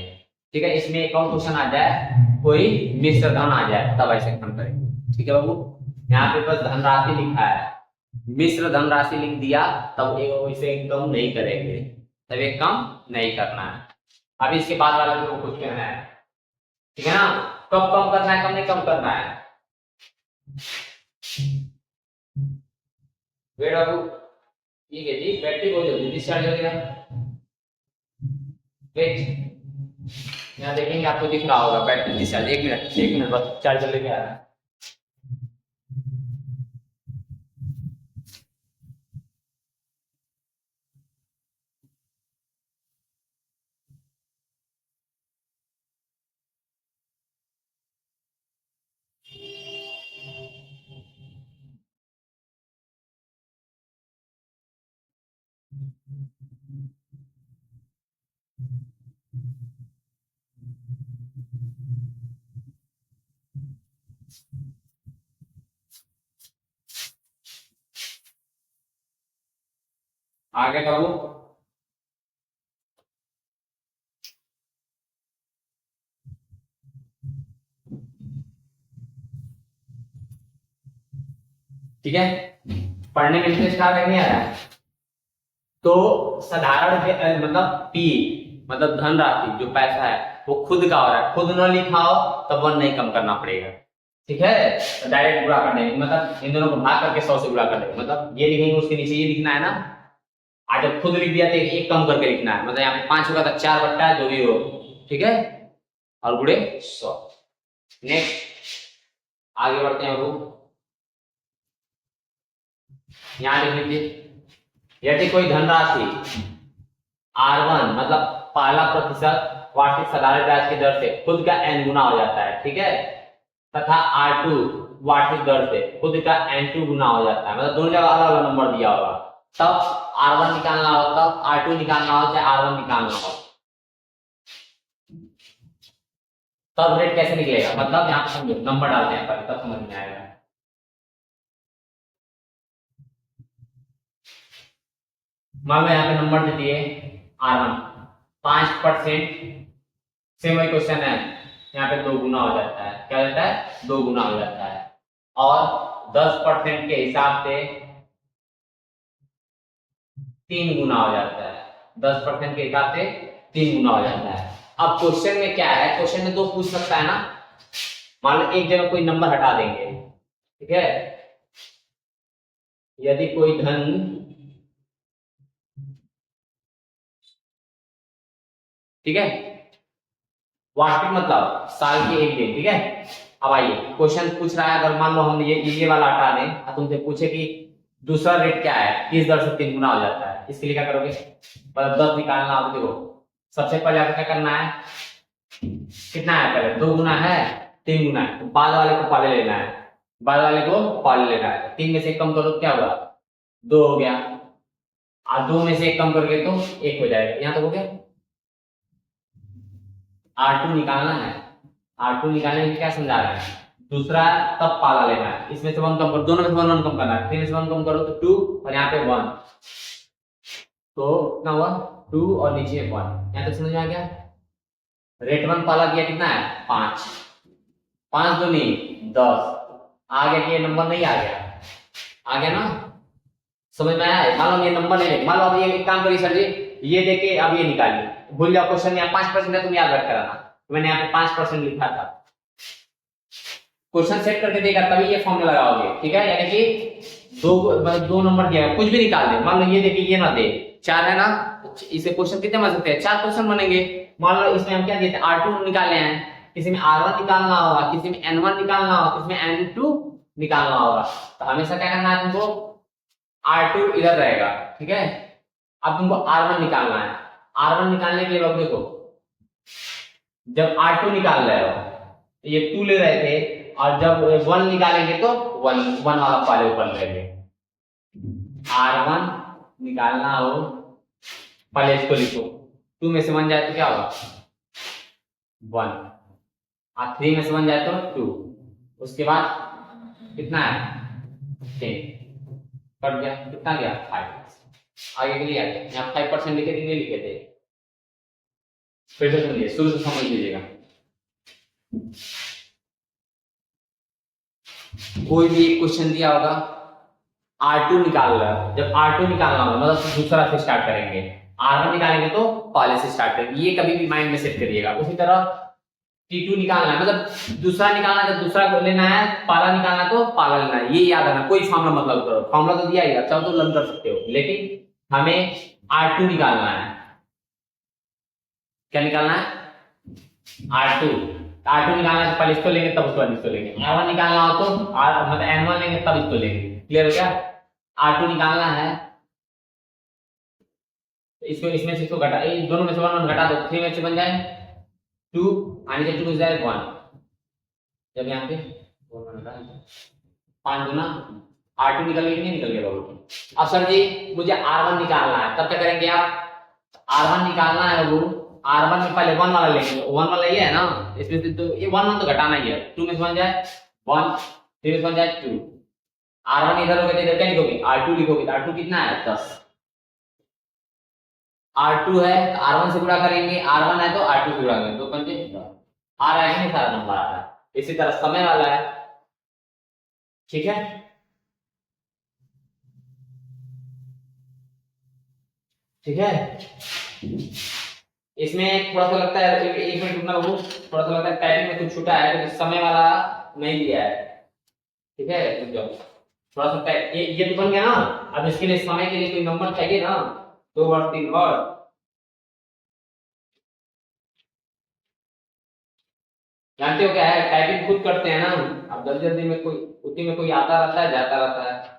ठीक है, इसमें एक और क्वेश्चन आ जाए, कोई मिश्र धन आ जाए तब ऐसे हम करेंगे। ठीक है बाबू, यहाँ पे बस धनराशि लिखा है, मिश्र धनराशि लिख दिया, तब इसे कम नहीं करेंगे, तब एक कम नहीं करना है। अभी इसके बाद वाला जो कुछ कहना है, ठीक है ना, कब कम करना है कब नहीं कम करना है, वेट बाबू, ठीक है जी, बैटरी बहुत जल्दी डिस्चार्ज हो गया, वेट, यहाँ देखेंगे आपको दिख रहा होगा बैटरी डिस्चार्ज, 1 मिनट बस चार्जर लेके आ रहा है। आगे करो। ठीक है, पढ़ने में इंटरेस्ट आ रहा है नहीं आ रहा है? तो साधारण मतलब पी मतलब धनराशि जो पैसा है वो खुद का हो रहा है, खुद न लिखा हो तब 1 नहीं कम करना पड़ेगा। ठीक है, तो डायरेक्ट गुणा कर देंगे, मतलब इन दोनों को भाग करके 100 से गुणा कर देंगे, मतलब ये लिखेंगे उसके नीचे ये लिखना है ना। आज जब खुद लिख दिया तो एक कम करके लिखना है, मतलब यहाँ पे 5 होगा तो 4 बट्टा जो भी हो। ठीक है, और गुणे 100। नेक्स्ट आगे बढ़ते हैं लोग, यहाँ लिख लीजिए यदि कोई धनराशि R1 मतलब पहला प्रतिशत वार्षिक साधारण ब्याज की दर से खुद का n गुना हो जाता है, ठीक है, तथा R2 वार्षिक दर से खुद का n2 गुना हो जाता है, मतलब दोनों जगह अलग अलग नंबर दिया होगा, तब R1 निकालना हो, तब R2 निकालना हो, चाहे R1 निकालना हो, तब रेट कैसे निकलेगा, मतलब यहाँ पे समझो नंबर डालते हैं पहले तब समझ में आएगा। मान लो यहाँ पे नंबर दे दिए R1 5%, सेम वही क्वेश्चन है, यहाँ पे 2 गुना हो जाता है, क्या होता है 2 गुना हो जाता है, और 10% के हिसाब से 3 गुना हो जाता है, 10% के हिसाब से 3 गुना हो जाता है। अब क्वेश्चन में क्या है, क्वेश्चन में 2 पूछ सकता है ना, मान लो एक जगह कोई नंबर हटा देंगे, ठीक है, यदि कोई धन ठीक है वार्षिक मतलब साल के एक दिन, ठीक है। अब आइए क्वेश्चन पूछ रहा है, अगर मान लो हम ये वाला हटा दें और तुमसे पूछे कि दूसरा रेट क्या है, किस दर से 3 गुना हो जाता है, इसके लिए क्या करोगे, मतलब 10 निकालना हो, देखो सबसे पहले आपको क्या करना है, कितना है पहले 2 गुना है 3 गुना है, तो बाद वाले को पहले लेना है, बाद वाले को पहले लेना है, 3 में से 1 कम करो क्या हुआ 2 हो गया, और 2 में से 1 कम करके तो 1 हो जाएगा, यहाँ तक हो गया। R2 निकालना है, R2 निकालने में क्या समझा रहे हैं, दूसरा तब पाला लेना है, इसमें से 1 कम करो, दोनों में से 1 कम करना है, 3 में से 1 कम करो तो 2 और यहाँ पे 1, तो कितना हुआ 2 और नीचे 1, यहाँ तक समझ में आ गया। रेट 1 पाला दिया कितना है 5, 5 दूनी 10, आ गया कि ये नंबर नहीं आ गया, आ गया ना, समझ में आया। मान लो ये नंबर नहीं, मान लो अब ये एक काम करिए सर जी, ये देके अब ये निकालिए, भूल जाओ क्वेश्चन यहाँ 5% है, तुम याद रख कराना, मैंने यहाँ पे 5% लिखा था, क्वेश्चन सेट करके देगा तभी ये फॉर्मूला लगाओगे, ठीक है, यानी कि 2 नंबर दिया कुछ भी निकाल दे, मान लो ये देखिए ये ना दे 4 है ना, इसे क्वेश्चन कितने बन सकते हैं 4 क्वेश्चन बनेंगे। मान लो इसमें हम क्या देते हैं R2 निकाले हैं, किसी में R1 निकालना होगा, किसी में N1 निकालना होगा, किसी में N2 निकालना होगा, तो हमेशा क्या करना है तुमको, R2 इधर रहेगा, ठीक है, अब तुमको R1 निकालना है, R1 निकालने के लिए अब देखो जब R2 निकाल रहे हो तो ये 2 ले रहे थे, और जब 1 निकालेंगे तो 1 वाला पहले ऊपर लेंगे, R1 निकालना हो पहले इसको लिखो, 2 में से 1 जाए तो क्या होगा 1, और 3 में से 1 जाए तो 2, उसके बाद कितना है 10, कट गया, कितना गया 5, आगे के लिए आ गया, यहाँ 5% लिखे थे नहीं लिखे थे, फिर से सुनिए शुरू से समझ लीजिएगा, कोई भी एक क्वेश्चन दिया होगा R2 निकाल रहा है, जब R2 निकालना होगा मतलब दूसरा से स्टार्ट करेंगे, R1 निकालेंगे तो पहले से स्टार्ट करेंगे, ये कभी भी माइंड में सेट करिएगा। उसी तरह T2 निकालना है, मतलब दूसरा निकालना है, जब दूसरा लेना है पहला निकालना है तो पहला लेना है, ये याद रखना, कोई फॉर्मूला मतलब करो, फॉर्मूला तो दिया ही अच्छा तो लर्न कर सकते हो, लेकिन हमें R2 निकालना है, क्या निकालना है R2, R2 निकालना है तो पहले इसको लेंगे तब उसके बाद इसको लेंगे, R1 निकालना हो तो मतलब N1 लेंगे तब इसको लेंगे, क्लियर हो गया। R2 निकालना है तो इसको इसमें से इसको घटा, दोनों में से 1 घटा दो, 3 में से बन जाए 2, आने से 2 हो जाए 1, जब यहाँ पे 5 गुना R2 निकल गया कि नहीं निकल गया बाबू। अब सर जी मुझे R1 निकालना है, तब क्या करेंगे आप, R1 निकालना है वो R1 में पहले 1 वाला लेंगे, 1 वाला ये है ना, इसमें से तो ये 1 तो घटाना ही है, 2 में से बन जाए 1, 3 में से बन जाए 2, R1 इधर होगा तो इधर क्या लिखोगे, R2 लिखोगे, तो R2 कितना है 10, R2 है तो R1 से गुणा करेंगे, R1 है तो R2 से गुणा करेंगे, तो पंजे आ रहा है, नहीं सारा नंबर आ रहा है। इसी तरह समय वाला है, ठीक है, ठीक है। इसमें थोड़ा सा लगता है, एक मिनट रुकना बाबू, थोड़ा सा लगता है टाइपिंग में कुछ छूटा है, क्योंकि समय वाला नहीं दिया है, ठीक है, रुक जाओ थोड़ा सा ये तो बन गया ना। अब इसके लिए समय के लिए कोई नंबर चाहिए ना, 2 वर्ष 3 वर्ष, जानते हो क्या है, टाइपिंग खुद करते हैं ना, अब जल्दी जल्दी में कोई उसी में कोई आता रहता है जाता रहता है।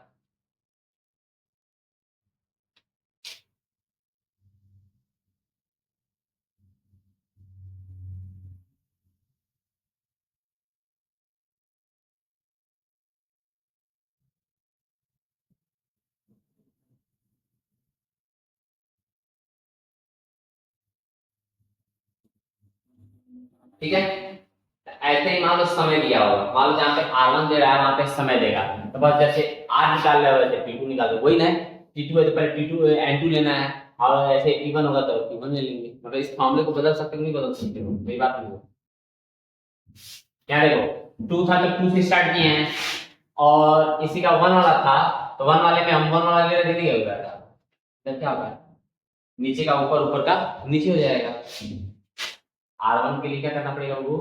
ठीक है, ऐसे ही मान लो समय दिया होगा, मान लो जहाँ पे R1 दे रहा है वहां पे समय देगा, तो बस जैसे R निकाल रहे हो वैसे T2 निकाल दो, वही ना, T2 है तो पहले T2 N2 लेना है, और ऐसे T1 होगा तो T1 ले लेंगे, मतलब इस फॉर्मूले को बदल सकते हो नहीं बदल सकते हो, वही बात नहीं है। यहाँ देखो 2 था तो 2 से स्टार्ट किए हैं, और इसी का 1 वाला था, तो 1 वाले में हम 1 वाला ले रहे थे, क्या होगा, क्या होगा, नीचे का ऊपर, ऊपर का नीचे हो जाएगा। R1 के लिए क्या करना पड़ेगा वो,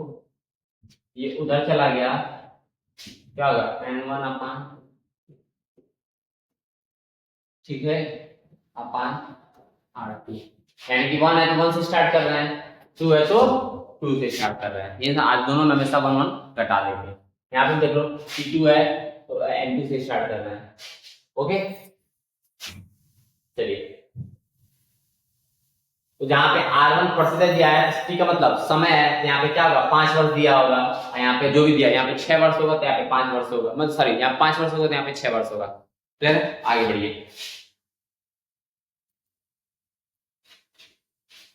ये उधर चला गया, क्या होगा N1 अपान, ठीक है, अपान R2, यानी कि 1 है तो 1 से स्टार्ट कर रहे हैं, 2 है तो 2 से स्टार्ट कर रहे हैं, ये आज दोनों में हमेशा 1 1 घटा देंगे। यहाँ पे देख लो T2 है तो N2 से स्टार्ट कर रहे हैं, ओके। चलिए, तो जहाँ पे R1 प्रतिशत दिया है, टी का मतलब समय है, तो यहाँ पे क्या होगा 5 वर्ष दिया होगा, और यहाँ पे जो भी दिया, यहाँ पे 6 वर्ष होगा तो यहाँ पे 5 वर्ष होगा, मतलब सॉरी यहाँ 5 वर्ष होगा तो यहाँ पे 6 वर्ष होगा। क्लियर, आगे बढ़िए,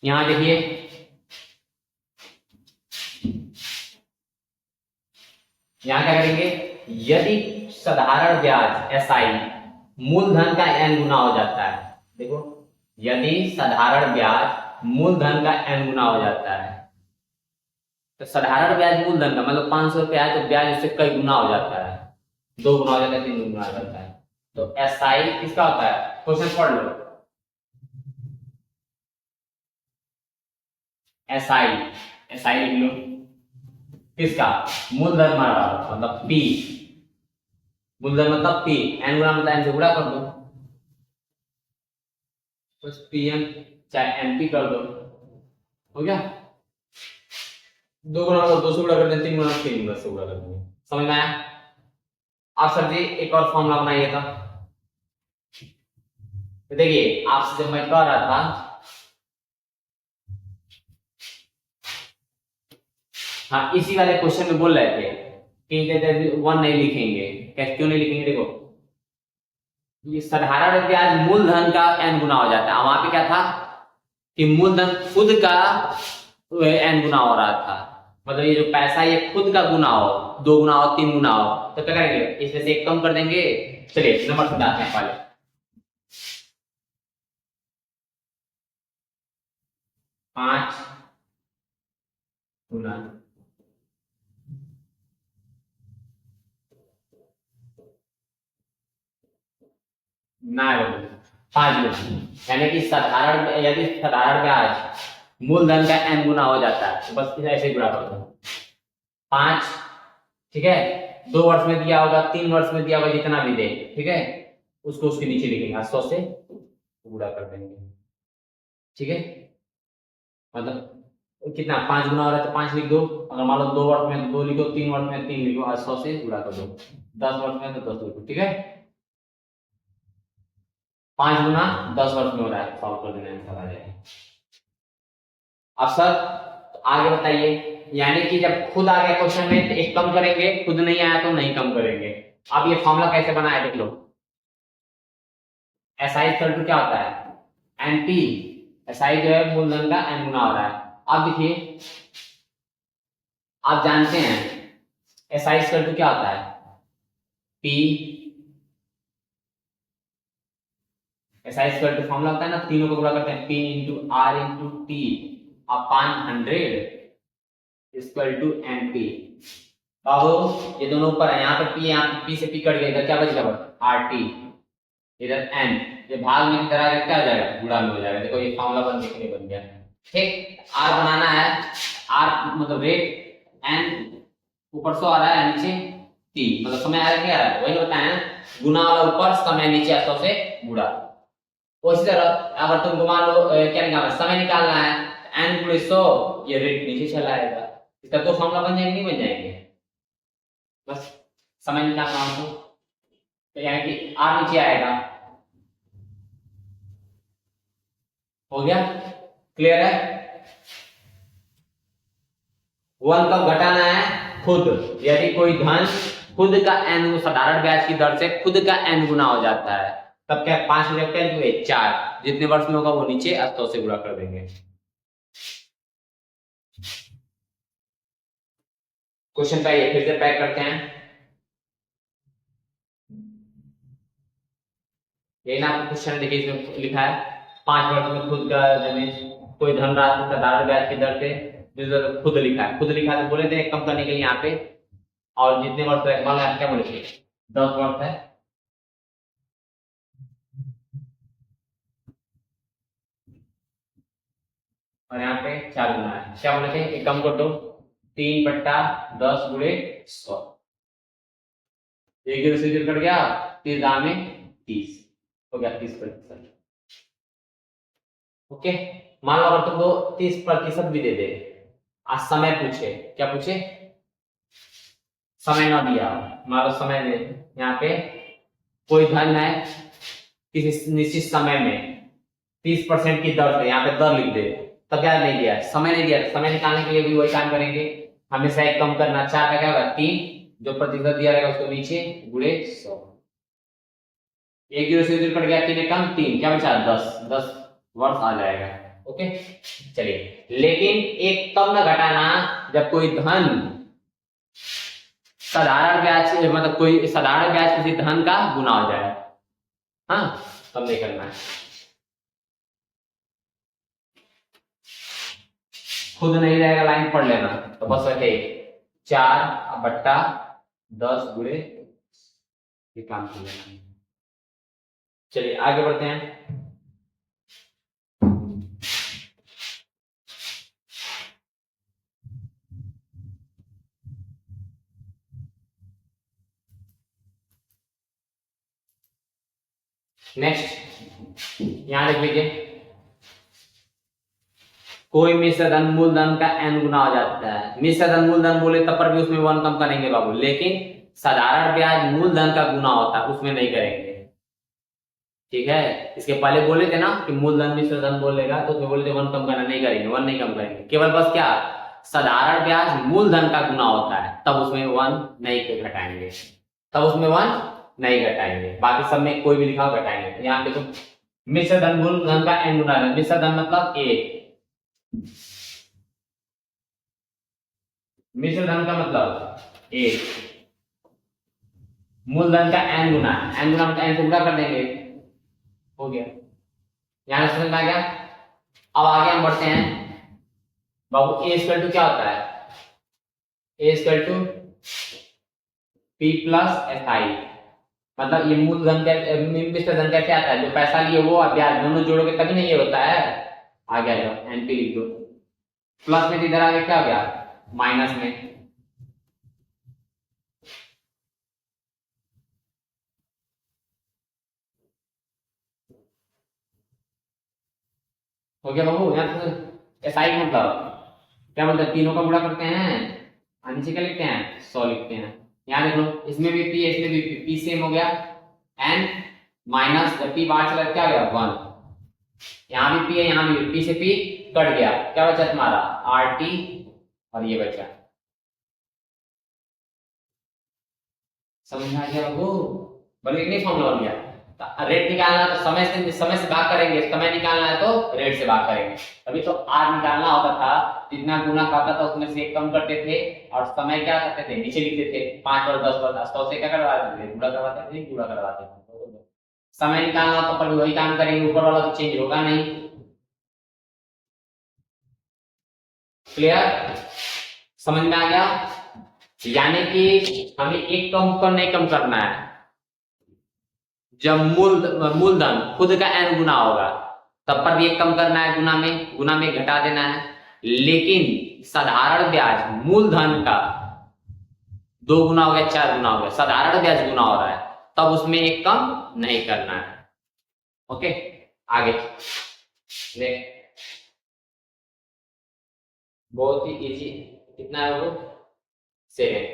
यहाँ देखिए यहाँ क्या करेंगे, यदि साधारण ब्याज SI मूलधन का n गुना हो जाता है, देखो यदि साधारण ब्याज मूलधन का n गुना हो जाता है, तो साधारण ब्याज मूलधन का मतलब 500 रुपया है तो ब्याज उससे कई गुना हो जाता है, 2 गुना हो जाता है, 3 गुना हो जाता है, तो SI किसका होता है, क्वेश्चन पढ़ लो, SI लिख लो, किसका, मूलधन मारा मतलब P, मूलधन मतलब P, n गुना मतलब n से गुणा कर दो, बस PM चाहे MP कर दो, हो गया, 2 गुना मतलब 2 से गुणा कर दें, 3 गुना 3 गुना से गुणा कर देंगे, समझ में आया। आप सर जी एक और फॉर्मूला बनाइए था, तो देखिए आपसे जब मैं कह रहा था, हाँ इसी वाले क्वेश्चन में बोल रहे थे कि 1 नहीं लिखेंगे, कैसे क्यों नहीं लिखेंगे, देखो ये साधारण ब्याज मूलधन का n गुना हो जाता है, वहां पे क्या था कि मूलधन खुद का n गुना हो रहा था, मतलब ये जो पैसा ये खुद का गुना हो, 2 गुना हो 3 गुना हो, तो क्या करेंगे, इसमें से एक कम कर देंगे। चलिए नंबर समझाते हैं पहले, 5 गुना ना 5 गुना, यानी कि साधारण यदि साधारण ब्याज मूलधन का n गुना हो जाता है तो बस ऐसे ही गुणा कर दो 5, ठीक है, 2 वर्ष में दिया होगा, 3 वर्ष में दिया होगा, जितना भी दे, ठीक है, उसको उसके नीचे लिखेंगे, 100 से गुणा कर देंगे, ठीक है, मतलब कितना 5 गुना हो रहा है तो 5 लिख दो, अगर मान लो 2 वर्ष में तो 2 लिखो, 3 वर्ष में 3 लिखो, 100 से गुणा कर दो, 10 वर्ष में तो 10 लिखो, ठीक है, 5 गुना 10 वर्ष में हो रहा है, सॉल्व कर देना आंसर आ जाएगा। अब सर तो आगे बताइए, यानी कि जब खुद आ गया क्वेश्चन में तो एक कम करेंगे, खुद नहीं आया तो नहीं कम करेंगे। अब ये फॉर्मूला कैसे बना है देख लो, SI इक्वल टू क्या होता है, NP, SI जो है मूलधन का n गुना हो रहा है, आप देखिए, आप जानते हैं SI इक्वल टू क्या होता है, P SI equal to formula होता है ना, तीनों को गुणा करते हैं, P into R into T upon 100 equal to NP। बाबू ये दोनों ऊपर है, यहाँ पे P, यहाँ पे P से P कट गया, इधर क्या बचेगा बस RT, इधर N, ये भाग में इधर आगे क्या हो जाएगा, गुणा में हो जाएगा। देखो ये फॉर्मूला बन गया। ठीक, R बनाना है, R मतलब रेट, N ऊपर 100 आ रहा है, नीचे T मतलब समय आ रहा है, क्या आ रहा है वही बताया, गुना वाला ऊपर, समय नीचे 100 से गुणा। उसी तरह अगर तुमको मान लो क्या निकालना है, समय निकालना है, N गुणे 100, ये रेट नीचे चला आएगा। इसका तो फॉर्मूला बन जाएंगे, नहीं बन जाएंगे, बस समय निकालना हो तो यानी कि R नीचे आएगा। हो गया, क्लियर है। 1 कब घटाना है, खुद, यदि कोई धन खुद का n साधारण ब्याज की दर से खुद का n गुना हो जाता है, तब क्या 5 में क्या लिखोगे, 4, जितने वर्ष में होगा वो नीचे 100 से गुणा कर देंगे। क्वेश्चन का ये फिर से पैक करते हैं, यही ना आपको क्वेश्चन देखिए, इसमें लिखा है 5 वर्ष में खुद का जमीन कोई धनराशि साधारण ब्याज की दर से, खुद लिखा है, खुद लिखा है तो बोले थे कम करने के लिए यहाँ पे, और जितने वर्ष है मान लो क्या बोले थे 10 वर्ष है, और यहाँ पे 4 गुना है, क्या बोले थे, एक कम कर दो, 3/10 गुणे 100, एक से कट गया, 30 में 30 हो गया, 30%। ओके, मान लो अगर तुमको 30% भी दे दे, आज समय पूछे, क्या पूछे, समय ना दिया, मान लो समय दे, यहाँ पे कोई धन है किसी निश्चित समय में 30% की दर से, यहाँ पे दर लिख दे, तब क्या नहीं दिया, समय नहीं दिया, समय निकालने के लिए भी वही काम करेंगे, हमेशा एक कम करना, 4 का क्या होगा 3, जो प्रतिशत दिया रहेगा उसको नीचे गुणे 100, एक जीरो से कट गया, 3 कम 3, क्या बचा 10 वर्ष आ जाएगा। ओके चलिए, लेकिन एक तब न घटाना जब कोई धन साधारण ब्याज, मतलब कोई साधारण ब्याज किसी धन का गुना हो जाए, हाँ तब नहीं करना है, खुद नहीं रहेगा लाइन पढ़ लेना, तो बस रखे 4/10 गुणे, ये काम कर लेना। चलिए आगे बढ़ते हैं, नेक्स्ट यहां लिख लीजिए, कोई मिश्र धन मूलधन का n गुना हो जाता है, मिश्र धन मूलधन बोले तब पर भी उसमें 1 कम करेंगे बाबू, लेकिन साधारण ब्याज मूलधन का गुना होता है उसमें नहीं करेंगे, ठीक है। इसके पहले बोले थे ना कि मूलधन मिश्र धन बोलेगा तो उसमें बोले थे 1 कम करना, नहीं करेंगे, 1 नहीं कम करेंगे, केवल बस क्या साधारण ब्याज मूलधन का गुना होता है तब उसमें 1 नहीं घटाएंगे, तब उसमें 1 नहीं घटाएंगे, बाकी सब में कोई भी लिखा घटाएंगे। तो यहाँ देखो मिश्र धन मूलधन का n गुना है, मिश्र धन मतलब 1, मिश्र धन का मतलब 1, मूलधन का n गुना है, n गुना मतलब n से गुणा कर देंगे, हो गया, यहां समझ में आ गया। अब आगे हम बढ़ते हैं बाबू, a इक्वल टू क्या होता है, a equal to p plus SI, मतलब ये मूलधन का मिश्र धन कैसे आता है, जो पैसा लिए वो और ब्याज दोनों जोड़ोगे तभी नहीं ये होता है, आ गया जो NP लिख दो, प्लस में इधर आगे क्या हो गया माइनस में, हो गया बाबू। यहाँ तो SI मतलब क्या मतलब तीनों का गुणा करते हैं और नीचे क्या लिखते हैं 100 लिखते हैं, यहाँ देख लो इसमें भी P इसमें भी P सेम हो गया, n माइनस जब P बाहर चला क्या हो गया 1, यहाँ भी P है, यहाँ भी P से P कट गया, क्या बचा तुम्हारा RT और ये बचा, समझ में आ गया बाबू, बल्कि नहीं फॉर्मूला बन गया, रेट निकालना है तो समय से भाग करेंगे, समय निकालना है तो रेट से भाग करेंगे। अभी तो आर निकालना होता था, जितना गुना करता था उसमें से एक कम करते थे और समय क्या करते थे नीचे लिखते थे, 5 और 10 और 100 से क्या करवाते थे, गुणा करवाते थे, गुणा करवाते थे। समय निकालना तो पर वही काम करेंगे, ऊपर वाला तो चेंज होगा नहीं। क्लियर, समझ में आ गया? यानी कि हमें एक टर्म को नहीं कम करना है। जब मूलधन खुद का n गुना होगा तब पर भी एक कम करना है, गुना में घटा देना है। लेकिन साधारण ब्याज मूलधन का 2 गुना हो गया, 4 गुना हो गया, साधारण ब्याज गुना हो रहा है, तब उसमें एक कम नहीं करना है। ओके, आगे बहुत ही इजी, कितना है वो 7।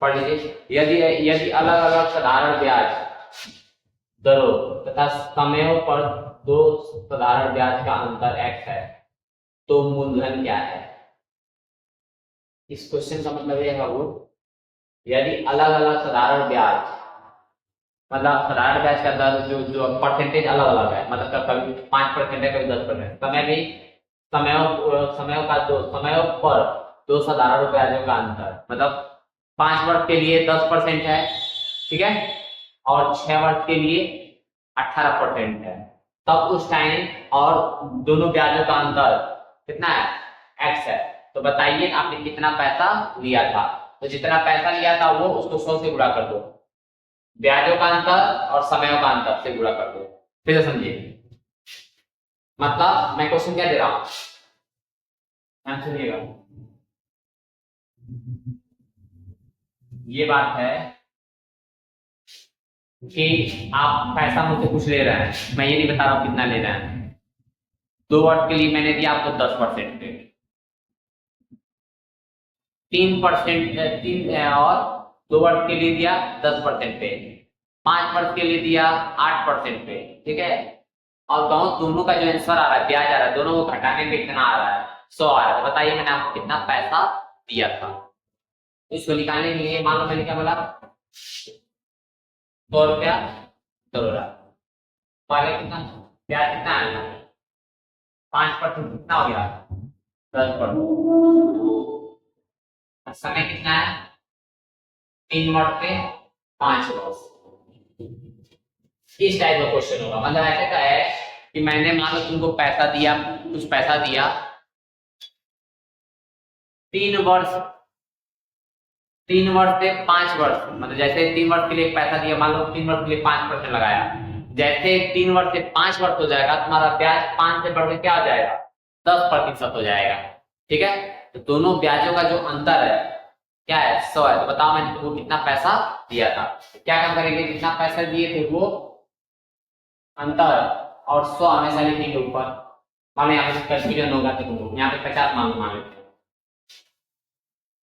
पढ़ लीजिए, यदि अलग अलग साधारण ब्याज दरों तथा समयों पर 2 साधारण ब्याज का अंतर x है तो मूलधन क्या है। इस क्वेश्चन का मतलब यह है वो, यदि अलग अलग साधारण ब्याज, मतलब साधारण ब्याज का दर जो परसेंटेज अलग अलग है, मतलब कभी 5% है, कभी 10%, समय भी समयों पर 2 साधारण ब्याजों का अंतर, मतलब 5 वर्ष के लिए 10% है, ठीक है, और 6 वर्ष के लिए 18% है, तब उस टाइम और दोनों ब्याजों का अंतर कितना है, x है। तो बताइए आपने कितना पैसा लिया था, तो जितना पैसा लिया था वो उसको 100 से गुणा कर दो, ब्याजों का अंतर और समयों का अंतर से गुणा कर दो। फिर से समझिए, मतलब मैं क्वेश्चन क्या दे रहा हूं, ध्यान सुनिएगा। ये बात है कि आप पैसा मुझसे कुछ ले रहे हैं, मैं ये नहीं बता रहा हूं कितना ले रहे हैं। 2 वर्ष के लिए मैंने दिया आपको 10% पे, 3% और 2 वर्ष के लिए दिया 10% पे, 5 वर्ष के लिए दिया 8% पे, ठीक है। और दोनों का जो आंसर आ रहा है, ब्याज आ रहा है, दोनों को घटाने पे कितना आ रहा है, 100 आ रहा है। बताइए मैंने आपको कितना पैसा दिया था। इसको निकालने के लिए मान लो मैंने क्या बोला, 100 रुपया करोड़, पहले कितना ब्याज कितना आएगा, 5% कितना हो गया, 10%। समय कितना है, 3 वर्ष पे 5 वर्ष। इस टाइप का क्वेश्चन होगा, मतलब ऐसे का है कि मैंने मान लो तुमको पैसा दिया, कुछ पैसा दिया, 3 वर्ष से 5 वर्ष, मतलब जैसे 3 वर्ष के लिए पैसा दिया, मान लो 3 वर्ष के लिए 5% लगाया, जैसे 3 वर्ष से 5 वर्ष हो जाएगा तुम्हारा ब्याज 5 से बढ़ के क्या हो जाएगा, 10% हो जाएगा, ठीक है। तो दोनों ब्याजों का जो अंतर है क्या है, 100 है। तो बताओ मैंने तुमको कितना पैसा दिया था, क्या काम करेंगे, जितना पैसा दिए थे वो अंतर और 100 हमेशा लिखेंगे ऊपर। मान लो यहाँ पे कंफ्यूजन होगा तो तुमको यहाँ पे 50 मान लेते हैं,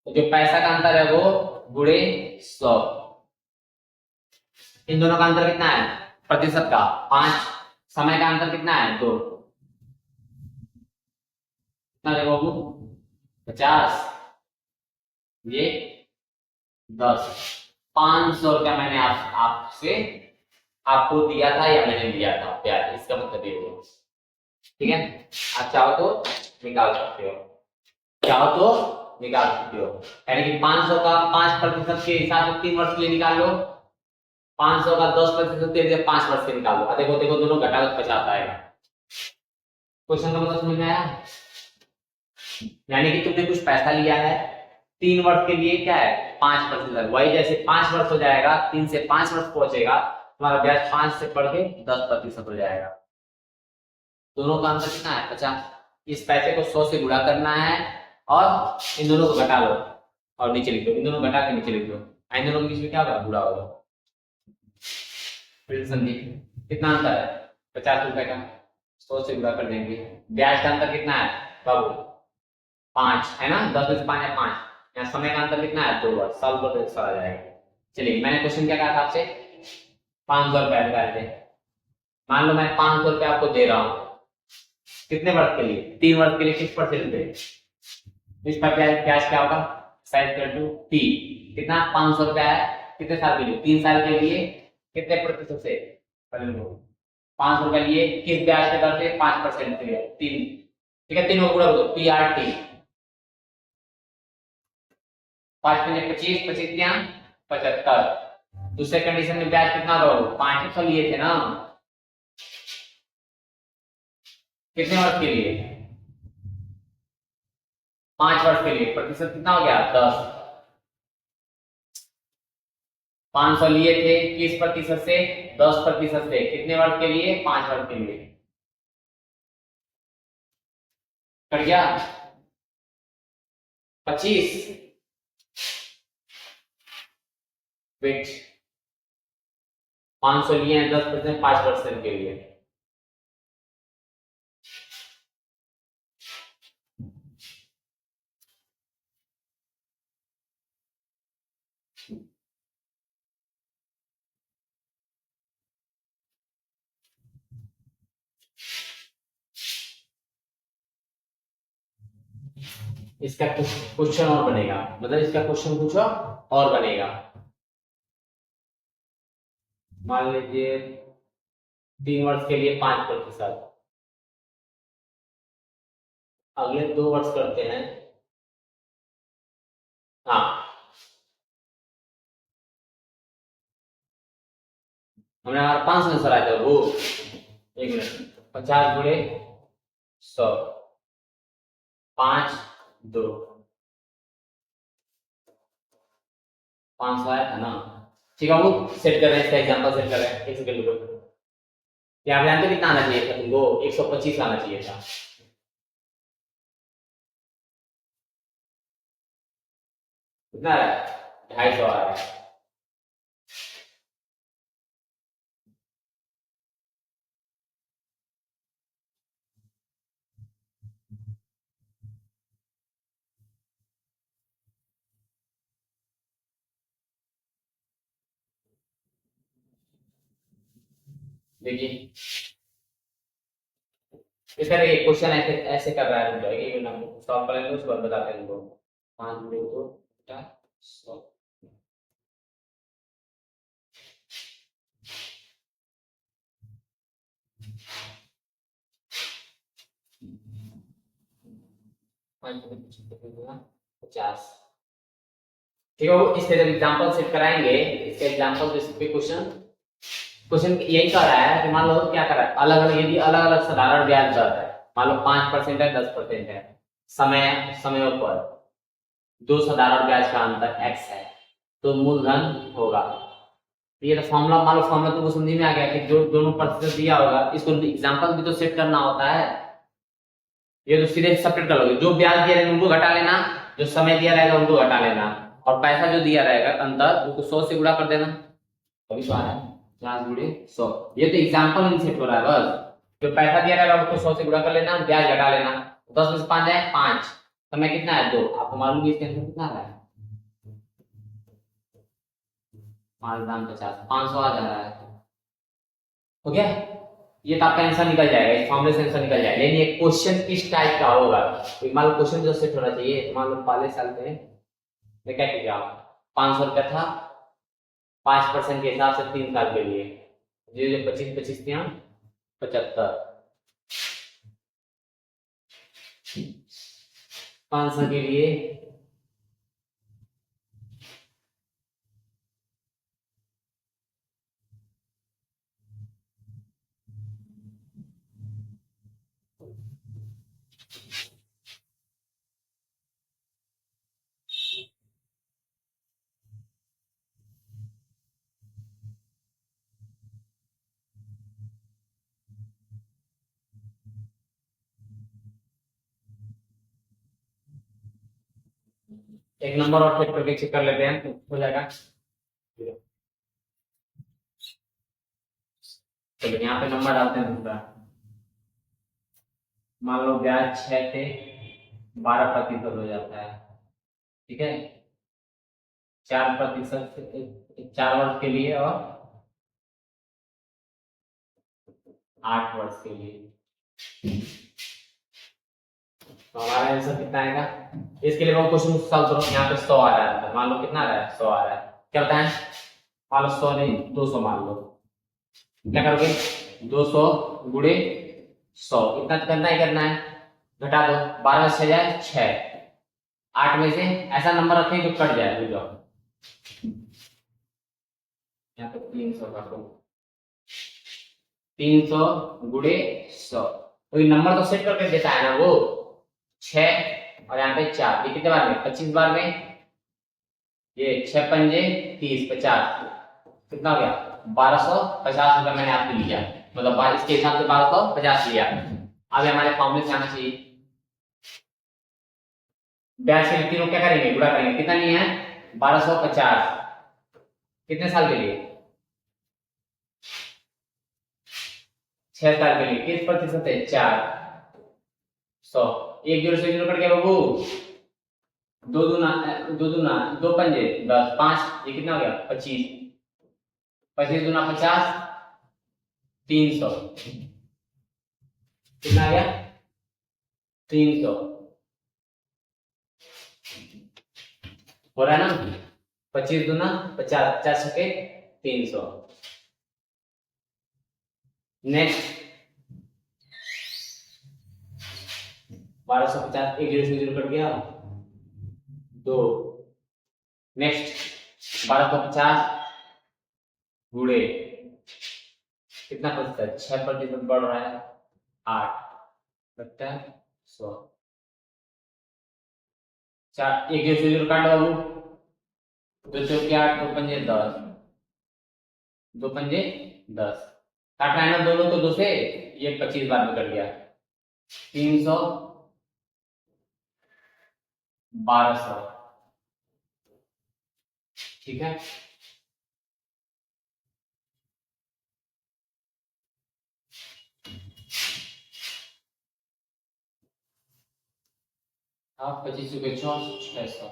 तो जो पैसा का अंतर है वो गुणे 100, इन दोनों का अंतर कितना है, प्रतिशत का 5, समय का अंतर कितना है 2, कितना देखो 50, ये 10, 500 रुपया मैंने आपसे आपको दिया था या मैंने लिया था ब्याज, इसका मतलब ये है, ठीक है। आप चाहो तो निकाल सकते हो, चाहो तो निकाल सकते हो, यानी कि 500 का 5% के हिसाब से 3 वर्ष के लिए निकाल लो, 500 का 10% दे दे 5 वर्ष के निकाल लो। देखो देखो दोनों घटा कर 50 आएगा। क्वेश्चन का मतलब समझ में आया? यानी कि तुमने कुछ पैसा लिया है, 3 वर्ष के लिए क्या है 5%, वही जैसे 5 वर्ष हो जाएगा, 3 से 5 वर्ष पहुंचेगा, तुम्हारा ब्याज 5 से बढ़ के 10% हो जाएगा। दोनों का अंतर कितना है 50। इस पैसे को 100 से गुणा करना है और इन दोनों को घटा लो और नीचे लिख दो, इन दोनों घटा के नीचे लिख दो, इन दोनों के बीच में क्या होगा, गुणा होगा। फिर समझिए कितना अंतर है, 50 रुपए का 100 से गुणा कर देंगे। ब्याज का अंतर कितना है बाबू, 5 है ना, 10 में से 5 है 5। यहाँ समय का अंतर कितना है 2 वर्ष, साल पर 100 आ जाएगा। चलिए मैंने क्वेश्चन क्या कहा था आपसे, 500 रुपया निकाल दे। मान लो मैं 500 रुपया आपको दे रहा हूँ, कितने वर्ष के लिए, 3 वर्ष के लिए किस परसेंट पे, इस पर ब्याज क्या होगा, साइज कर दो टी, कितना 500 रुपया है, कितने साल के लिए, 3 साल के लिए कितने प्रतिशत से? पहले लो 500 का लिए किस ब्याज के दर से? 5% से 3, ठीक है, 3 को गुणा कर दो, PRT 5 पंजे 25, 25 क्या 75। दूसरे कंडीशन में ब्याज कितना दो? 500 लिए थे ना, कितने वर्ष के लिए? 5 वर्ष के लिए। प्रतिशत कितना हो गया? 10। 500 लिए थे किस प्रतिशत से? 10% से। कितने वर्ष के लिए? 5 वर्ष के लिए। कर गया 25। वेट 500 लिए हैं 10%, 5% के लिए। इसका क्वेश्चन और बनेगा, मतलब इसका क्वेश्चन कुछ और बनेगा। मान लीजिए 3 वर्ष के लिए 5%, अगले 2 वर्ष करते हैं। हाँ, हमने हमारा 500 आंसर आया था वो। एक मिनट, 50 गुणे 100, 5 2 500 आया था ना। ठीक है, वो सेट कर रहे हैं, इसका एग्जांपल सेट कर रहे हैं। एक सेकंड रुको, यहाँ पे जानते कितना आना चाहिए था तुमको? 125 आना चाहिए था। कितना है? 250 आ रहा है। देखिए इस तरह के क्वेश्चन ऐसे ऐसे कर रहा है तुमको। एक मिनट सॉल्व करेंगे, उसके बाद बताते हैं तुमको। 5 गुणे 2 बटा 100। पाँच गुणे 50। ठीक है, वो इस तरह एग्जांपल सेट कराएंगे। इसके एग्जांपल पे क्वेश्चन क्वेश्चन यही कर रहा है कि मान लो क्या कर रहा है, अलग अलग यदि अलग अलग साधारण ब्याज दर है, मान लो 5% है 10% है, समय समयों पर दो साधारण ब्याज का अंतर x है, तो मूलधन होगा। ये तो फॉर्मूला, मान लो फॉर्मूला तुमको समझ में आ गया कि जो दोनों प्रतिशत दिया होगा, इसको एग्जांपल भी तो सेट करना होता है। ये तो सीधे सब्ट्रैक्ट कर लोगे, जो ब्याज दिया रहेगा उनको घटा लेना, जो समय दिया रहेगा उनको घटा लेना, और पैसा जो दिया रहेगा अंतर उसको 100 से गुणा कर देना। अभी तो आ रहा है 50 गुणे 100। ये तो एग्जांपल में सेट हो रहा है बस। जो पैसा दिया रहेगा उसको 100 से गुणा कर लेना, ब्याज घटा लेना। 10 में से 5 जाए 5, समय कितना है 2। आपको मालूम है इसके अंदर कितना आ रहा है? 5 500 आ जा रहा है। हो गया, ये तो आपका आंसर निकल जाएगा, इस फॉर्मूले से आंसर निकल जाएगा। लेकिन ये क्वेश्चन किस टाइप का होगा, मान लो क्वेश्चन जो सेट होना चाहिए, मान लो पहले साल में क्या कीजिए आप, 500 रुपया था, 5% के हिसाब से 3 साल के लिए, जो 25 25 दिया 75, 500 के लिए एक नंबर और सेट करके चेक कर लेते हैं, हो जाएगा। चलो यहाँ पे नंबर डालते हैं दूसरा। मान लो ब्याज 6 से 12% हो जाता है, ठीक है, 4% 4 वर्ष के लिए और 8 वर्ष के लिए। तो हमारा आंसर कितना आएगा? इसके लिए वो क्वेश्चन सॉल्व करो। यहाँ पे 100 आ रहा है, मान लो कितना आ रहा है? 100 आ रहा है। क्या होता है? मान लो 100 नहीं 200 मान लो, क्या करोगे 200 गुणे 100, इतना तो करना ही करना है। घटा दो, 12 से 6 जाए 6, 8 में से ऐसा नंबर रखें जो कट जाए, रुक जाओ यहाँ पे 300 कर दो, 300 गुणे 100, तो ये नंबर तो सेट करके देता है ना वो 6, और यहाँ पे 4, ये कितने बार में 25 बार में, ये 6 पंजे 30 50, कितना हो गया 1250 रुपये मैंने आपको लिया, मतलब इसके हिसाब से 1250 लिया। अब हमारे फॉर्मूले से आना चाहिए, ब्याज के तीनों क्या करेंगे गुणा करेंगे, कितना नहीं है 1250, कितने साल के लिए 6 साल के लिए, किस प्रतिशत है 400, एक जीरो से जीरो कट गया बाबू, दो दूना दो पंजे 10 5, ये कितना हो गया 25, 25 दूना 50, 300, कितना आ गया 300, हो रहा है ना, 25 दूना 50, 50 छके 300। नेक्स्ट 1250, एक जीरो से जीरो कट गया 2, नेक्स्ट 1250 गुणे कितना प्रतिशत 6% बढ़ रहा है 8 बट्टा 100, 4, एक जीरो से जीरो काट बाबू, 2 चौके 8, 2 पंजे 10, 2 पंजे 10, काट रहा है ना दोनों, तो 2 से ये 25 बार में कट गया, 300 1200, ठीक है। आप 25 के 600,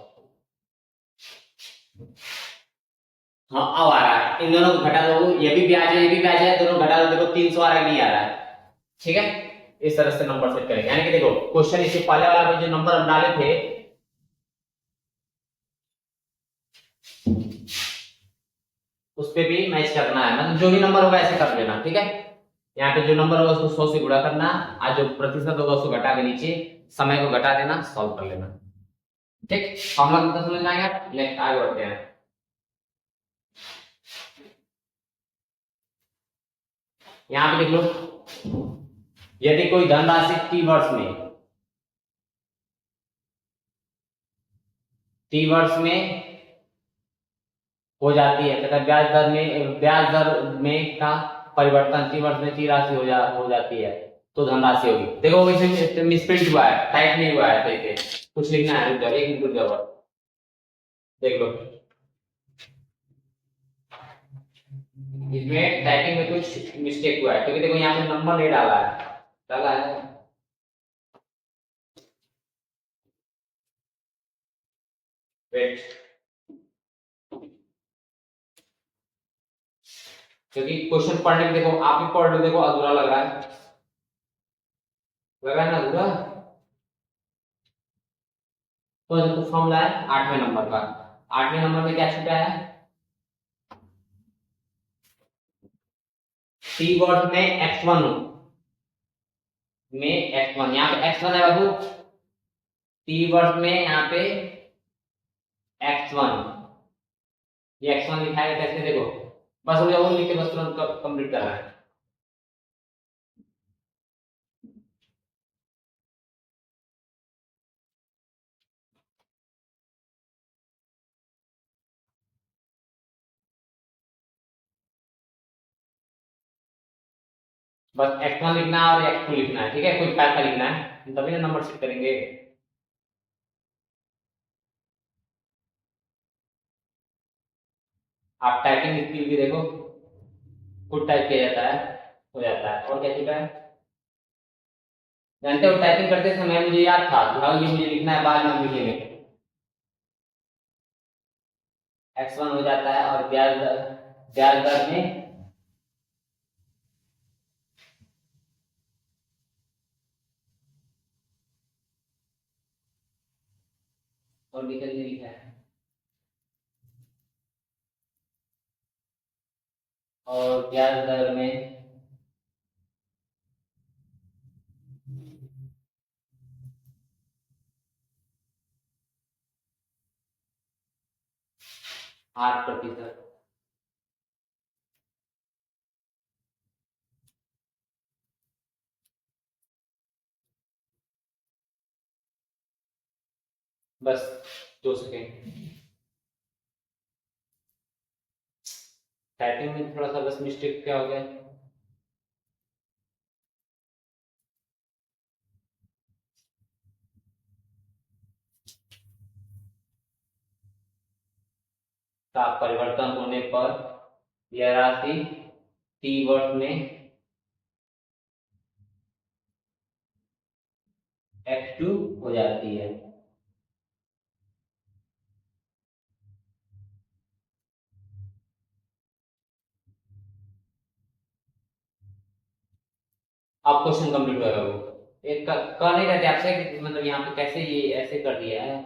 हाँ अब आ रहा है, इन दोनों को घटा दो, ये भी ब्याज है ये भी ब्याज है, दोनों घटा दो, देखो 300 आ रहा है नहीं आ रहा है, ठीक है। इस तरह से नंबर सेट करेंगे, यानी कि देखो क्वेश्चन इससे पहले वाला में जो नंबर हम डाले थे उस पे भी मैच करना है, मतलब जो भी नंबर होगा ऐसे कर लेना, ठीक है। यहाँ पे जो नंबर होगा उसको 100 से गुणा करना, आज जो प्रतिशत होगा उसको घटा के नीचे समय को घटा देना, सॉल्व कर लेना, ठीक। फॉर्मूला कितना समझ में आएगा, नेक्स्ट आगे बढ़ते हैं। यहाँ पे देख लो, यदि कोई धनराशि टी वर्ष में हो जाती है तथा ब्याज दर में का परिवर्तन टी वर्ष में टी राशि हो जाती है तो धनराशि होगी। देखो इसमें मिसप्रिंट हुआ है, टाइप नहीं हुआ है सही से, कुछ लिखना है, रुक जाओ एक मिनट रुक जाओ, देख लो इसमें टाइपिंग में कुछ मिस्टेक हुआ है, क्योंकि देखो यहाँ पे नंबर नहीं डाला है वेट, क्योंकि क्वेश्चन पढ़ने में देखो आप ही पढ़ लो, देखो अधूरा लग रहा है ना अधूरा, तो फॉर्मूला है 8वें नंबर का, 8वें नंबर में क्या छूटा है, टी वर्ड में x1 यहाँ पे x1 है बाबू, टी वर्ड में यहाँ पे x1, ये x1 लिखा है कैसे, देखो बस हो जाओ लिख के बस तुरंत कंप्लीट करना है। बस x1 लिखना है और x2 लिखना है, ठीक है, कोई पैसा लिखना है तभी ना नंबर सेट करेंगे। आप टाइपिंग स्पीड भी देखो, खुद टाइप किया जाता है हो जाता है, और क्या चीज़ है जानते हो, टाइपिंग करते समय मुझे याद था कि हाँ ये मुझे लिखना है, बाद में हम लिखेंगे, x1 हो जाता है और ब्याज दर में और लिखा है और ब्याज दर में 8%। बस 2 सेकेंड। टाइपिंग में थोड़ा सा बस मिस्टेक क्या हो गया। का परिवर्तन होने पर यह राशि टी वर्ष में X2 हो जाती है। अब क्वेश्चन कंप्लीट होगा वो। एक कह नहीं रहते आपसे कि मतलब यहाँ पे कैसे ये ऐसे कर दिया है।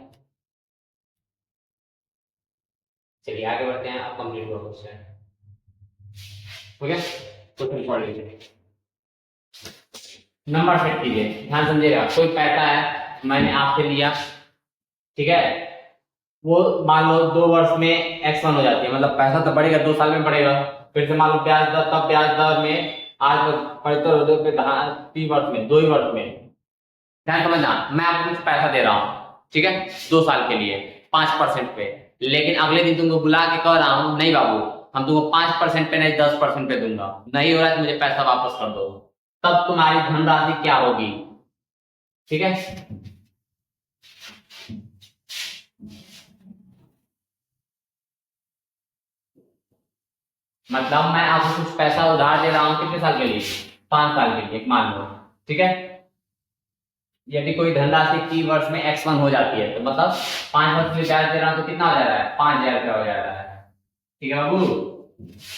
चलिए आगे बढ़ते हैं। अब कंप्लीट हुआ क्वेश्चन। हो गया, क्वेश्चन पढ़ लीजिए। नंबर सेट कीजिए, ध्यान समझिएगा। कोई पैसा है मैंने आपसे लिया, ठीक है। वो मान लो 2 वर्ष में X1 हो जाती है, मतलब पैसा तो बढ़ेगा, 2 साल में बढ़ेगा। फिर से मान लो ब्याज दर, तब ब्याज दर में आज 75 3 वर्ष में, 2 ही वर्ष में। ध्यान समझना, मैं आपको कुछ पैसा दे रहा हूँ, ठीक है, 2 साल के लिए 5% पे। लेकिन अगले दिन तुमको बुला के कह रहा हूँ नहीं बाबू, हम तुमको 5% पे नहीं 10% पे दूंगा, नहीं हो रहा है तो मुझे पैसा वापस कर दो। तब तुम्हारी धनराशि क्या होगी, ठीक है। मतलब मैं आपको कुछ पैसा उधार दे रहा हूँ, कितने साल के लिए, 5 साल के लिए मान लो, ठीक है। यदि कोई धनराशि 3 वर्ष में X1 हो जाती है तो मतलब 5 वर्ष के लिए ब्याज दे रहा हूँ तो कितना हो जा रहा है, 5,000 रुपया हो जा रहा है, ठीक है बाबू।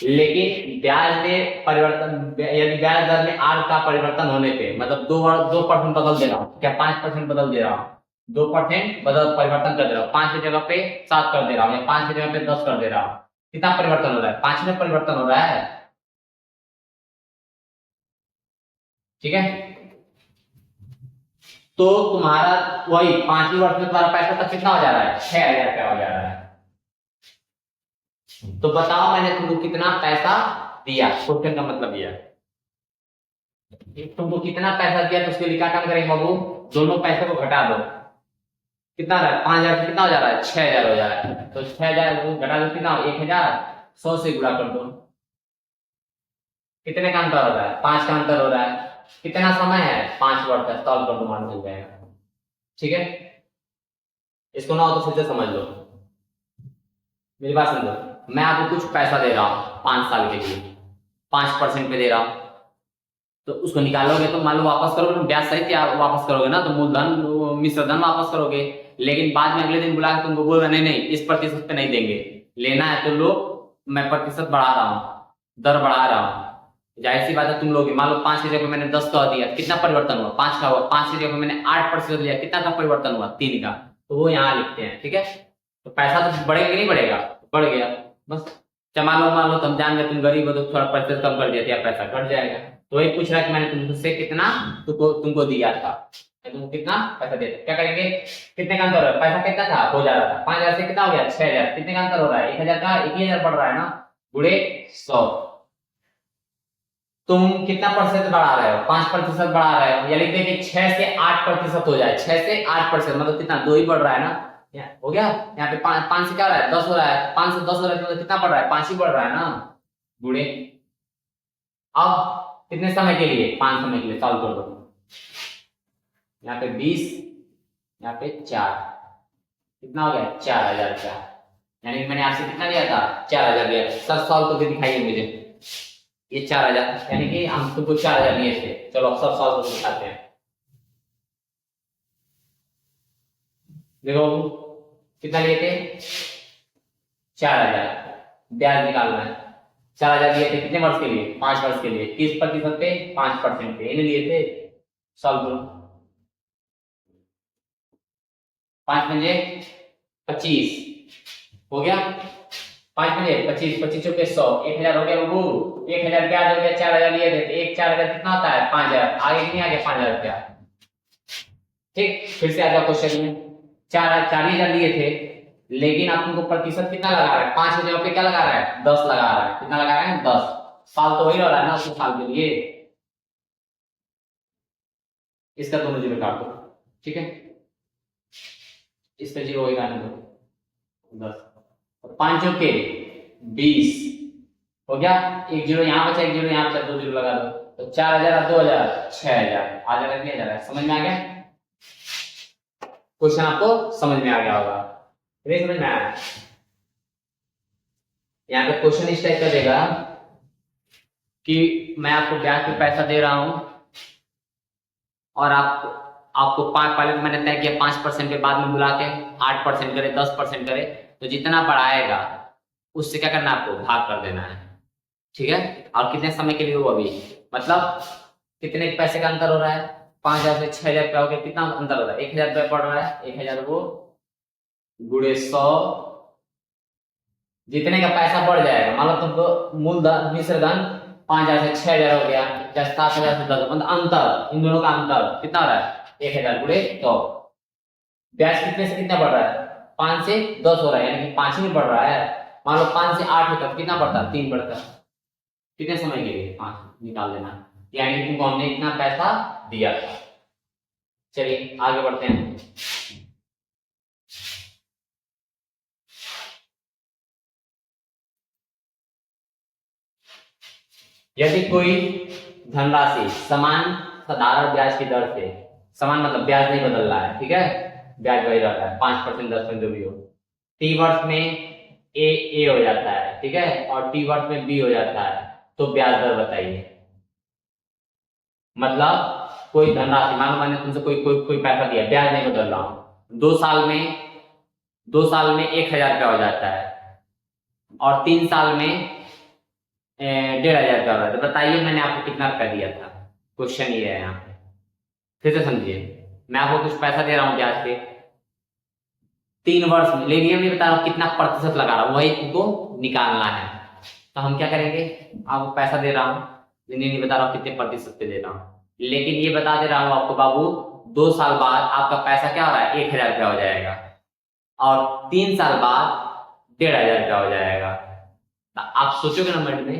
लेकिन ब्याज में परिवर्तन, यदि ब्याज दर में आर का परिवर्तन होने पे, मतलब 2% बदल दे रहा हूँ, क्या 5% बदल दे रहा हूँ, 2% बदल परिवर्तन कर दे रहा हूँ, 5 की जगह पे 7 कर दे रहा हूँ, या 5 की जगह पे 10 कर दे रहा हूँ। कितना परिवर्तन हो रहा है, 5 में परिवर्तन हो रहा है, ठीक है। तो तुम्हारा वही 5 ही वर्ष में तुम्हारा पैसा तक कितना हो जा रहा है, 6,000 रुपया हो जा रहा है। तो बताओ मैंने तुमको कितना पैसा दिया, क्वेश्चन का मतलब यह है तुमको कितना पैसा दिया, तो उसके लिए क्या काम करेंगे बाबू, दोनों पैसे को घटा दो। कितना रहा है, 5,000 से कितना हो जा रहा है, 6,000 हो जा रहा है। तो 6,000 घटा दो, कितना 1,000, 100 से गुणा कर दो। कितने का अंतर हो रहा है, 5 का अंतर हो रहा है। कितना समय है, 5 वर्ष का, सॉल्व कर दो, मान मिल जाएगा, ठीक है। इसको ना हो तो फिर से समझ लो, मेरी बात समझो। मैं आपको कुछ पैसा दे रहा हूँ 5 साल के लिए, 5% पे दे रहा हूँ। तो उसको निकालोगे तो मान लो वापस करोगे तो ब्याज सहित या वापस करोगे ना, तो मूलधन मिश्र धन वापस करोगे। लेकिन बाद में अगले दिन बुला के तुमको बोल रहे नहीं नहीं इस प्रतिशत पे नहीं देंगे, लेना है तो लो, मैं प्रतिशत बढ़ा रहा हूँ, दर बढ़ा रहा हूँ। जाहिर सी बात है तुम लोगे, मान लो 5 की जगह पे मैंने 10 कह दिया, कितना परिवर्तन हुआ, 5 का हुआ। 5 की जगह पे मैंने 8% लिया, कितना का परिवर्तन हुआ, 3 का। तो वो यहाँ लिखते हैं, ठीक है। तो पैसा तो बढ़ेगा कि नहीं बढ़ेगा, बढ़ गया, बस। अच्छा मान लो तुम जान गए तुम गरीब हो तो थोड़ा प्रतिशत कम कर दिया, तो पैसा घट जाएगा। तो वही पूछ रहा है कि मैंने तुमसे कितना तुमको दिया था, तुमको कितना पैसा दिया था, क्या करेंगे, कितने का अंतर है, पैसा कितना था, हो जा रहा था 5,000 से कितना हो गया 6,000, कितने का अंतर हो रहा है, 1,000 का 1,000 बढ़ रहा है ना, गुणे 100। तुम कितना प्रतिशत बढ़ा रहे हो, 5% बढ़ा रहे हो, या लिख देंगे 6 से 8% हो जाए, 6 से 8%, मतलब कितना, 2 ही बढ़ रहा है ना, हो गया। यहाँ पे 5 से क्या हो रहा है, 10 हो रहा है, 5 से 10 हो रहा है तो कितना बढ़ रहा है, 5 ही बढ़ रहा है ना, गुणे। अब कितने समय के लिए, 5 समय के लिए, सॉल्व कर दो। यहाँ पे 20, यहाँ पे 4, कितना हो गया 4,000 का। यानी कि मैंने आपसे कितना लिया था, 4,000 लिया। सर सॉल्व करके दिखाइए मुझे, ये 4,000, यानी कि हम तुमको 4,000 लिए थे। चलो अब सब सॉल्व करके दिखाते हैं। देखो कितना लिए थे, 4,000। ब्याज निकालना है, 4,000 लिए थे कितने वर्ष के लिए, 5 वर्ष के लिए, 30% पे 5% पे, इन्हें लिए थे। सॉल्व करो, 5 पंजे 25 हो गया, 5 पंजे 25, 25 चौके 100, 1000 हो गया बाबू। 1000 ब्याज हो गया, 4000 लिए थे, एक 4000 कितना होता है 5000, आगे कितनी आ गया 5000 रुपया। ठीक, फिर से आ जाओ क्वेश्चन में। 4000 लिए थे, लेकिन आप तुमको प्रतिशत कितना लगा रहा है, 5 की जगह पे क्या लगा रहा है 10 लगा रहा है। कितना लगा रहा है 10। साल तो वही हो रहा है ना उस साल के लिए। इसका दोनों जीरो काट दो, ठीक है, इसका जीरो वही काटने दो 10, 5 चौके 20 हो गया। एक जीरो यहाँ बचा, एक जीरो यहाँ बचा, 2 जीरो लगा दो, तो 4000 और 2000 6000 आ जाएगा, नहीं आ जाएगा। समझ में आ गया क्वेश्चन? आपको समझ में आ गया होगा, नहीं समझ में आया? यहाँ पे क्वेश्चन इस टाइप का देगा कि मैं आपको ब्याज पे पैसा दे रहा हूं और आपको पहले तो मैंने तय किया 5% के बाद में बुला के 8% करे, 10% करे, तो जितना बढ़ाएगा उससे क्या करना है आपको भाग कर देना है, ठीक है। और कितने समय के लिए हो अभी, मतलब कितने पैसे का अंतर हो रहा है, 5000 से 6000 रुपया हो गया, कितना अंतर हो रहा है 1000 रुपया पड़ रहा है, 1000 को गुणे 100, जितने का पैसा बढ़ जाएगा, मान लो तुमको मूलधन मिश्रधन 5000 से 6000 हो गया, या 7000 से 10, मतलब अंतर, इन दोनों का अंतर कितना हो रहा है 1000 गुणे 100। ब्याज कितने से कितना बढ़ रहा है 5 से 10 हो रहा है, यानी कि 5 ही में बढ़ रहा है। मान लो 5 से 8 होता तो कितना बढ़ता, 3 बढ़ता। कितने समय के लिए 5 निकाल देना, यानी कि तुमको हमने इतना पैसा दिया था। चलिए आगे बढ़ते हैं। यदि कोई धनराशि समान साधारण ब्याज की दर से, समान मतलब ब्याज नहीं बदल रहा है, ठीक है, ब्याज वही रहता है 5%, 10% जो भी हो, टी वर्ष में ए हो जाता है, ठीक है, और टी वर्ष में बी हो जाता है, तो ब्याज दर बताइए। मतलब कोई धनराशि, मान लो मैंने तुमसे कोई पैसा दिया, ब्याज नहीं बदल रहा हूं, 2 साल में 1000 रुपया हो जाता है और 3 साल में 1500 रुपया हो रहा है, तो बताइए मैंने आपको कितना रुपया दिया था। क्वेश्चन ये है यहाँ पे, फिर से समझिए। मैं आपको कुछ पैसा दे रहा हूँ ब्याज पे 3 वर्ष में, लेकिन ये नहीं बता रहा हूँ कितना प्रतिशत लगा रहा हूँ, वही तुमको निकालना है। तो हम क्या करेंगे, आपको पैसा दे रहा हूँ लेकिन नहीं बता रहा हूँ कितने प्रतिशत पे दे रहा हूँ, लेकिन ये बता दे रहा हूँ आपको बाबू 2 साल बाद आपका पैसा क्या हो रहा है 1000 रुपया हो जाएगा और 3 साल बाद 1500 रुपया हो जाएगा। तो आप सोचोगे ना मन में,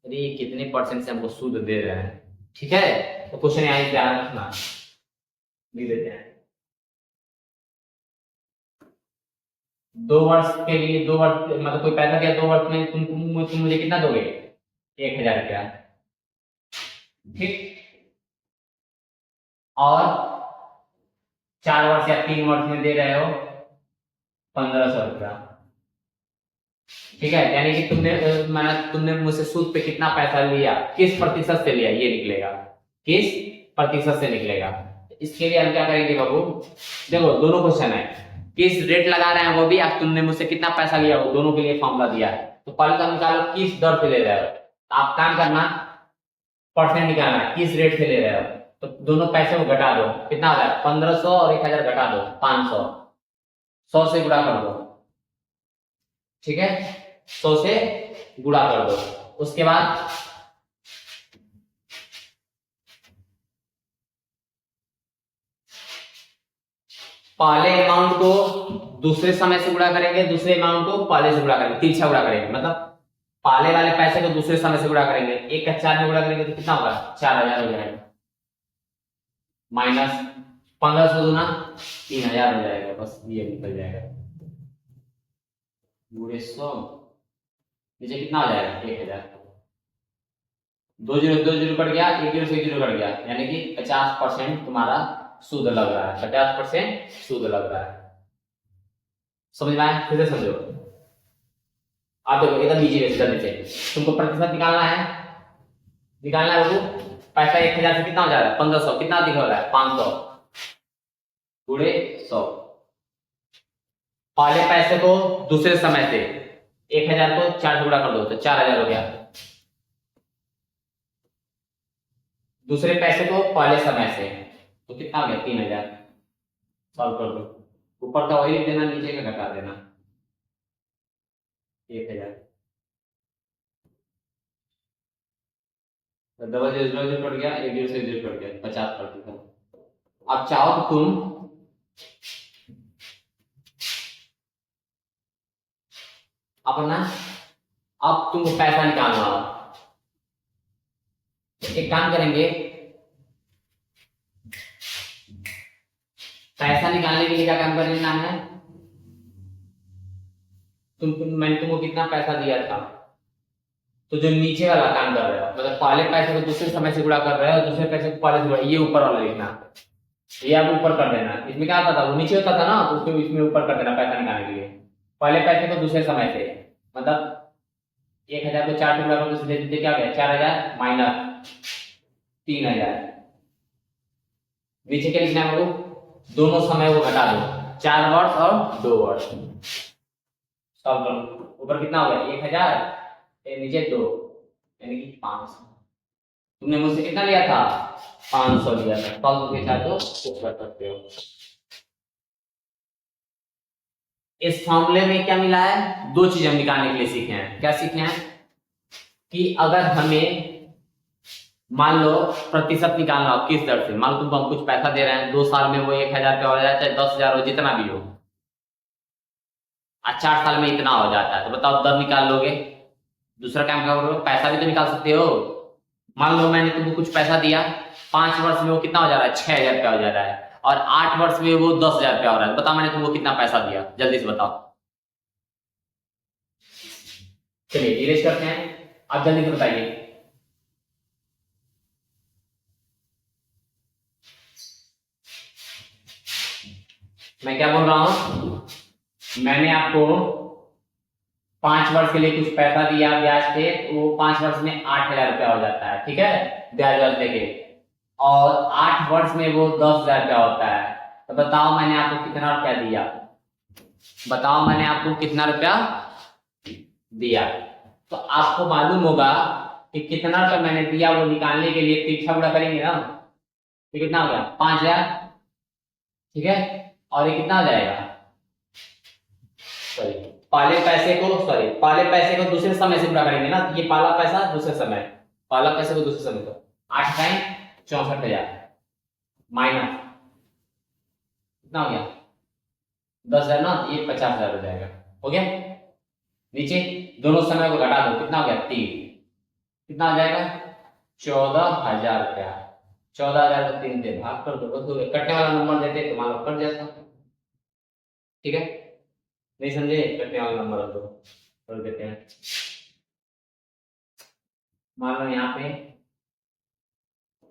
अरे ये कितने परसेंट से हमको सूद दे रहे हैं, ठीक है। तो क्वेश्चन यहाँ ध्यान रखना, लिख देते हैं। 2 वर्ष के लिए, 2 वर्ष मतलब कोई पैसा दिया 2 वर्ष में, तुम मुझे कितना दोगे 1000 रुपया, ठीक, और 4 वर्ष या 3 वर्ष में दे रहे हो 1500 रुपया, ठीक है। यानी कि तुमने मुझसे सूद पे कितना पैसा लिया, किस प्रतिशत से लिया, ये निकलेगा, किस प्रतिशत से निकलेगा। इसके लिए हम क्या करेंगे बाबू, देखो दोनों क्वेश्चन है, किस रेट लगा रहे हैं वो भी, आप तुमने मुझसे कितना पैसा लिया वो दोनों के लिए फॉर्मूला दिया है। तो पहले तो निकालो किस दर पे ले रहे हो, आप काम करना परसेंट निकालना है, किस रेट से ले रहे हो, तो दोनों पैसे को घटा दो, कितना हो रहा है 1500 और 1000 घटा दो 500, 100 से गुणा कर दो, ठीक है, 100 से गुणा कर दो। उसके बाद पहले अमाउंट को दूसरे समय से गुणा करेंगे, दूसरे अमाउंट को पहले से गुणा करेंगे, तिरछा गुणा करेंगे, मतलब पहले वाले पैसे को दूसरे समय से गुणा करेंगे, 1 का 4 में गुणा करेंगे तो कितना होगा 4000 हो जाएगा, माइनस 1500 गुना 3000 हो जाएगा, बस ये निकल जाएगा गुणे 100, नीचे कितना हो जाएगा 1000, 2 जीरो कट गया, 1 जीरो से 1 जीरो कट गया, यानी कि 50% तुम्हारा सूद लग रहा है, 50% सूद लग रहा है। समझ में आया, फिर से समझो। आप देखो एकदम इजी है, जल्दी से तुमको प्रतिशत निकालना है, निकालना है बाबू। पैसा 1000 से कितना हो जा रहा है 1500, कितना अधिक हो रहा है 500 गुणे 100। पहले पैसे को दूसरे समय से 1000 को 4 से गुणा कर दो तो 4000 हो गया, दूसरे पैसे को पहले समय से तो कितना हो गया 3000, सॉल्व कर दो, ऊपर का वही लिख देना, नीचे का घटा देना, 1000, तो डबल जीरो जीरो कट गया, एक जीरो से जीरो कट गया, 50%। अब चाहो तो तुम अपना, अब तुमको पैसा निकालना हो, एक काम करेंगे, पैसा निकालने के लिए क्या काम कर लेना है, मैंने तुमको कितना पैसा दिया था, तो जो नीचे वाला काम कर रहे हो, मतलब पहले पैसे को दूसरे समय से गुणा कर रहे हो, दूसरे पैसे को पहले से गुणा, ये ऊपर वाला लिखना, ये आप ऊपर कर देना। इसमें क्या होता था, वो नीचे होता था ना, तो उसको इसमें ऊपर कर देना पैसा निकालने के लिए। पहले पैसे को दूसरे समय से, मतलब 1000 को 4 से गुणा करो तो सीधे सीधे क्या गया, 4000 माइनस 3000। नीचे क्या लिखना है वो, दोनों समय को घटा दो, 4 वर्ष और 2 वर्ष। सॉल्व करो, ऊपर कितना हो गया 1000, नीचे 2, यानी कि 500। तुमने मुझसे कितना लिया था, 500 लिया था। सॉल्व करके चाहे तो कर सकते हो। इस फॉर्मूले में क्या मिला है, दो चीज हम निकालने के लिए सीखे हैं। क्या सीखे हैं कि अगर हमें मान लो प्रतिशत निकालना हो किस दर से, मान लो तुमको हम कुछ पैसा दे रहे हैं, 2 साल में वो 1000 रुपया हो जाता है, 10,000 हो, जितना भी हो, 4 साल में इतना हो जाता है, तो बताओ दर निकाल लोगे। दूसरा काम क्या करोगे, पैसा भी तो निकाल सकते हो। मान लो मैंने तुमको कुछ पैसा दिया, 5 वर्ष में वो कितना हो जा रहा है, 6,000 रुपया हो जा रहा है, और 8 वर्ष में वो 10,000 रुपया हो रहा है। बताओ मैंने तुमको कितना पैसा दिया, जल्दी से बताओ। चलिए इरेज करते हैं, आप जल्दी से बताइए। मैं क्या बोल रहा हूं, मैंने आपको 5 वर्ष के लिए कुछ पैसा दिया ब्याज पे, वो 5 वर्ष में 8,000 रुपया हो जाता है, ठीक है, ब्याज लेके, और 8 वर्ष में वो 10,000 रुपया होता है। तो बताओ मैंने आपको कितना रुपया दिया, बताओ मैंने आपको कितना रुपया दिया। तो आपको मालूम होगा कि कितना रुपया मैंने दिया, वो निकालने के लिए तिरछा गुणा करेंगे ना, तो कितना हो गया 5,000, ठीक है, और ये कितना हो जाएगा, सॉरी पहले पैसे को दूसरे समय से गुणा करेंगे ना, ये पहला पैसा दूसरे समय, पहला पैसे को दूसरे समय, तो 8 टाइम 64,000 माइनस कितना हो गया 10,000 ना, ये 50,000 हो जाएगा, हो गया। नीचे दोनों समय को घटा दो, कितना हो गया 3, कितना हो जाएगा 14,000 रुपया। 14,000 को 3 से भाग कर दो, बस हो गया। कटने वाला नंबर देते तो मान लो कट जाता, ठीक है, नहीं समझे, कटने वाला नंबर दो कर देते हैं। मान लो यहाँ पे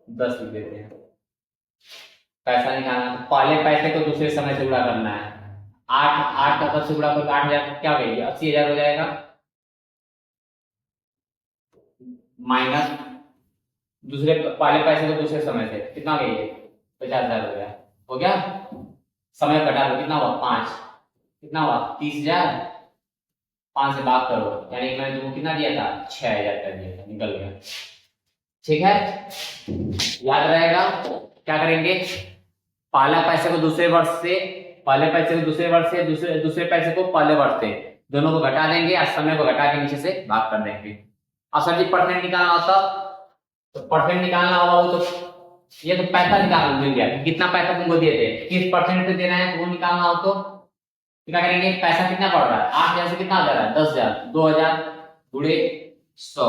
10 लिख देते हैं। पैसा निकालना, तो पहले पैसे को दूसरे समय से गुणा करना है। 8 का 10 से गुणा करके 8,000 क्या हो गया, 80,000 हो जाएगा, माइनस दूसरे पहले पैसे को दूसरे समय से कितना हो गया, 50,000 हो गया, हो गया। समय घटा दो, कितना हुआ 5, कितना हुआ 30,000, 5 से भाग करो, यानी मैंने तुमको कितना दिया था 6,000 कर दिया था, निकल गया, ठीक है, याद रहेगा। क्या करेंगे, पहला पैसे को दूसरे वर्ष से, पहले पैसे को दूसरे वर्ष से, दूसरे पैसे को पहले वर्ष से, दोनों को घटा देंगे और समय को घटा के नीचे से भाग कर देंगे। और सर जी परसेंट निकालना होता, तो परसेंट निकालना होगा, वो तो ये तो पैसा निकाल मिल गया, कितना पैसा तुमको दिए थे, किस परसेंट से देना है, तो वो निकालना हो तो क्या करेंगे, पैसा कितना पड़ रहा है 8,000 से कितना हो जा रहा है 10,000, 2,000 गुणे 100,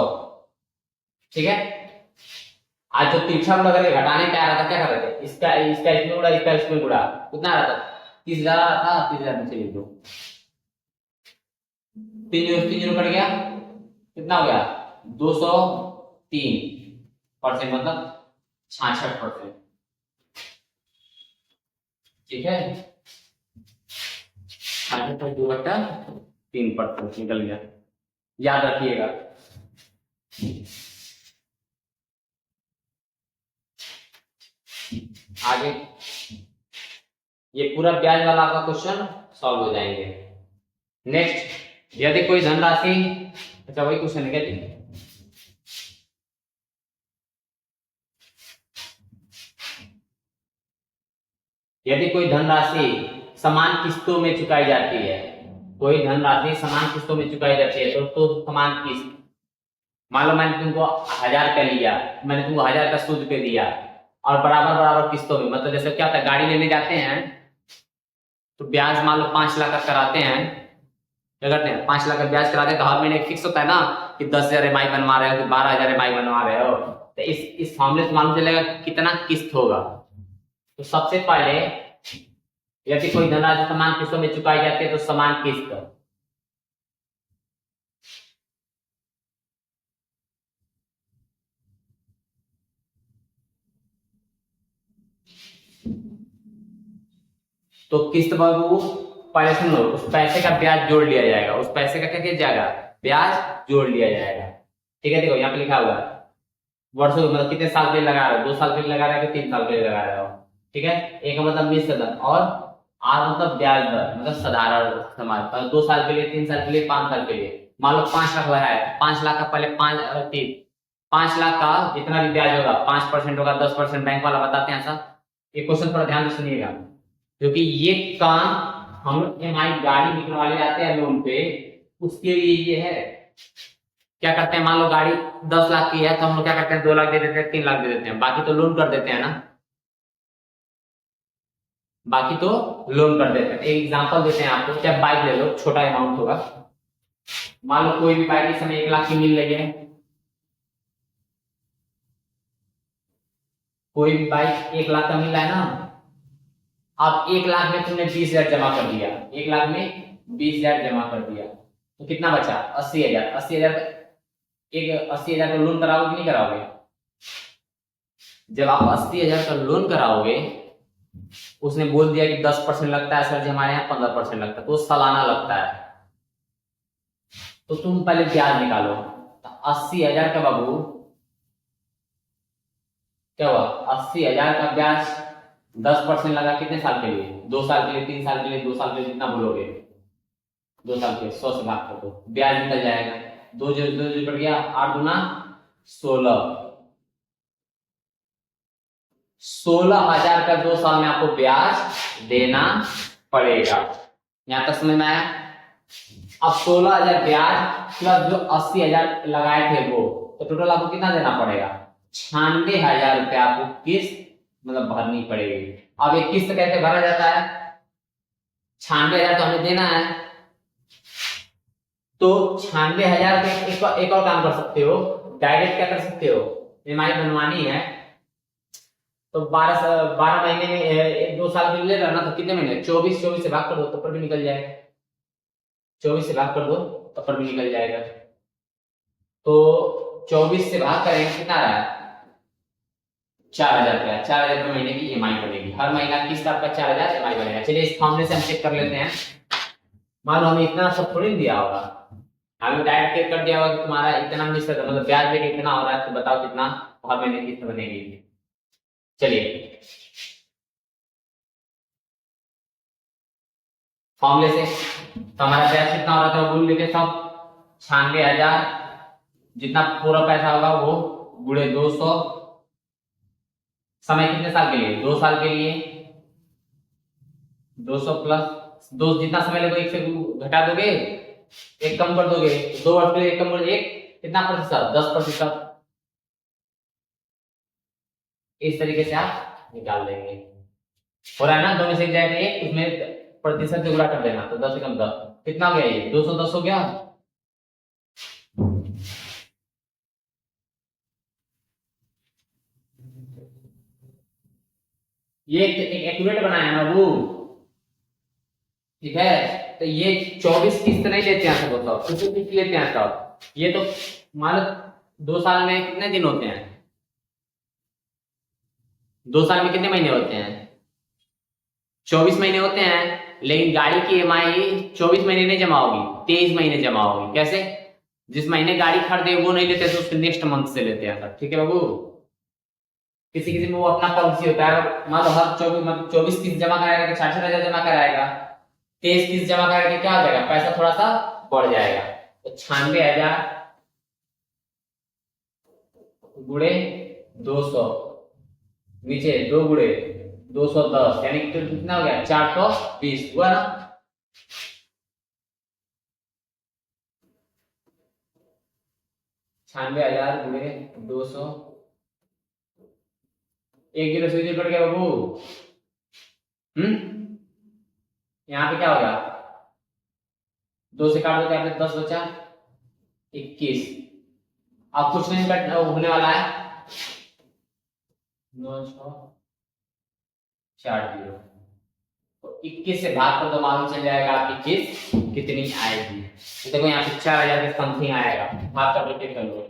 ठीक है। आज जो तिरछा गुणा करके घटाने पे आ रहा था, क्या कर रहे थे, इसका इसमें गुणा, इसका इसमें गुणा, कितना आ रहा था 30,000 था, 30,000 नीचे लिख दो, 3 कट गया, कितना हो गया 203%, मतलब 66%, ठीक है, 66.2/3% निकल गया, याद रखिएगा। आगे ये पूरा ब्याज वाला आपका क्वेश्चन सॉल्व हो जाएंगे। नेक्स्ट, यदि कोई धनराशि, अच्छा वही क्वेश्चन है क्या जी, यदि कोई धनराशि समान किस्तों में चुकाई जाती है, कोई धनराशि समान किस्तों में चुकाई जाती है तो समान किस्त। मान लो मैंने तुमको 1000 का लिया, मैंने तुमको 1000 का सूद पे दिया और बराबर बराबर किस्तों में, मतलब जैसे क्या होता है गाड़ी लेने जाते हैं तो ब्याज मान लो 5 लाख का कराते हैं, क्या करते हैं 5 लाख का ब्याज कराते हैं तो हर महीने फिक्स होता है ना कि 10,000 EMI बनवा रहे हो कि 12,000 EMI बनवा रहे हो, तो इस मामले से मालूम चलेगा कितना किस्त होगा। तो सबसे पहले यदि कोई धनराशि समान किस्तों में चुकाई जाती है तो समान किस्त, तो किस्त बाबू पहले सुन लो, उस पैसे का ब्याज जोड़ लिया जाएगा, उस पैसे का क्या किया जाएगा ब्याज जोड़ लिया जाएगा। ठीक है, देखो यहाँ पे लिखा हुआ है वर्षों, मतलब कितने साल के लिए लगा रहे हो, 2 साल के लिए लगा रहे हो कि 3 साल के लिए लगा रहे हो। ठीक है, एक का मतलब मिश्र दर और आर मतलब ब्याज दर, मतलब साधारण समाज, 2 साल के लिए, 3 साल के लिए, 5 साल के लिए। मान लो 5 लाख लगाया, 5 लाख का पहले 5 लाख का जितना भी ब्याज होगा 5% होगा, 10% बैंक वाला बताते हैं सब। ये क्वेश्चन थोड़ा ध्यान से सुनिएगा, क्योंकि ये काम हम EMI गाड़ी निकलवाने जाते हैं लोन पे, उसके लिए ये है। क्या करते हैं, मान लो गाड़ी 10 लाख की है तो हम लोग क्या करते हैं 2 लाख दे देते हैं, 3 लाख दे देते हैं, बाकी तो लोन कर देते हैं ना, बाकी तो लोन कर देते हैं। एक एग्जांपल देते हैं आपको, चाहे बाइक ले लो, छोटा अमाउंट होगा, मान लो कोई भी बाइक इस समय 1 लाख की मिल रही है, कोई भी बाइक 1 लाख का मिल रहा है ना। अब 1 लाख में तुमने 20,000 जमा कर दिया, 1 लाख में 20,000 जमा कर दिया तो कितना बचा 80,000। 80,000 एक 80,000 का लोन कराओगे कि नहीं कराओगे? जब आप 80,000 का लोन कराओगे, उसने बोल दिया कि 10% लगता है सर जी, हमारे यहाँ 15% लगता है, तो सालाना लगता है, तो तुम पहले ब्याज निकालो। तो 80,000 का बाबू क्या हुआ, 80,000 का ब्याज 10% लगा, कितने साल के लिए 2 साल के लिए, 3 साल के लिए, 2 साल के लिए, जितना बोलोगे 2 साल के 100 से भाग कर दो, ब्याज निकल जाएगा। 2 0 2 0 बढ़ गया, 8 दूना 16, 16,000 का 2 साल में आपको ब्याज देना पड़ेगा। यहां तक समझ में आया? अब 16,000 ब्याज प्लस जो 80,000 लगाए थे वो, तो टोटल आपको कितना देना पड़ेगा 96,000 रुपया आपको किस्त मतलब भरनी पड़ेगी। अब एक किस्त कैसे भरा जाता है, 96,000 तो हमें देना है, तो 96,000 पे एक और काम कर सकते हो, डायरेक्ट क्या कर सकते हो, EMI बनवानी है तो 12 महीने में 2 साल के लिए ले रहा ना, तो कितने महीने 24 से भाग कर दो तब पर भी निकल जाएगा, 24 से भाग कर दो तब पर भी निकल जाएगा। तो 24 से भाग करेंगे कितना रहा 4,000 रुपया, 4,000 रुपये महीने की EMI बनेगी, हर महीना किस्त आपका 4,000 EMI बनेगा। चलिए इस फॉर्मूले से हम चेक कर लेते हैं। मान लो हमें इतना सब थोड़ी दिया होगा, हमें डायरेक्ट चेक कर दिया होगा कि तुम्हारा इतना मिश्र मतलब ब्याज में कितना हो रहा है, तो बताओ कितना हर महीने किस्त बनेगी। चलिए फॉर्मूले से तो हमारा ब्याज कितना हो रहा था बोल लेते सब 96,000, जितना पूरा पैसा होगा वो गुणे 200, समय कितने साल के लिए 2 साल के लिए, 200 प्लस 2 जितना समय लगेगा 1 से घटा दोगे, 1 कम कर दोगे, 2 वर्ष के लिए 1 कम कर 1 कितना प्रतिशत 10%, इस तरीके से आप निकाल देंगे। हो रहा है ना, 2 में से एक जाएगा 1, उसमें प्रतिशत से गुणा कर देना, तो 10 से कम 10 कितना हो गया, ये 210 हो गया। ये एक एक्यूरेट बनाया ना वो, ठीक है, तो ये 24 किस्त नहीं लेते हैं सब, बताओ कितने किस्त लेते हैं सब, ये तो मान लो 2 साल में कितने दिन होते हैं, 2 साल में कितने महीने होते हैं 24 महीने होते हैं, लेकिन गाड़ी की EMI 24 महीने नहीं जमा होगी, 23 महीने जमा होगी। कैसे, जिस महीने गाड़ी खरीदे वो नहीं लेते, तो उसके नेक्स्ट मंथ से लेते हैं, ठीक है बाबू। किसी किसी में वो अपना पॉलिसी होता है, मान लो हर 24 किस्त जमा कराएगा तो 66,000 जमा कराएगा, 23 किस्त जमा कराएगा क्या हो जाएगा, पैसा थोड़ा सा बढ़ जाएगा, तो 96,000 गुणे 200 नीचे 2 गुणे 210 यानी कि कितना हो गया 420 हुआ ना। 96,000 गुणे 200, 1 0 से 0 कट गया बाबू। यहाँ पे क्या हो गया, 2 से काट दो, क्या 10 बचा 21। अब कुछ नहीं कट होने वाला है, 9 6 4 0, तो 21 से भाग कर तो मालूम चल जाएगा आपकी किस कितनी आएगी। तो देखो यहाँ पे 4,000 के समथिंग आएगा, भाग कर रिपीट कर लो,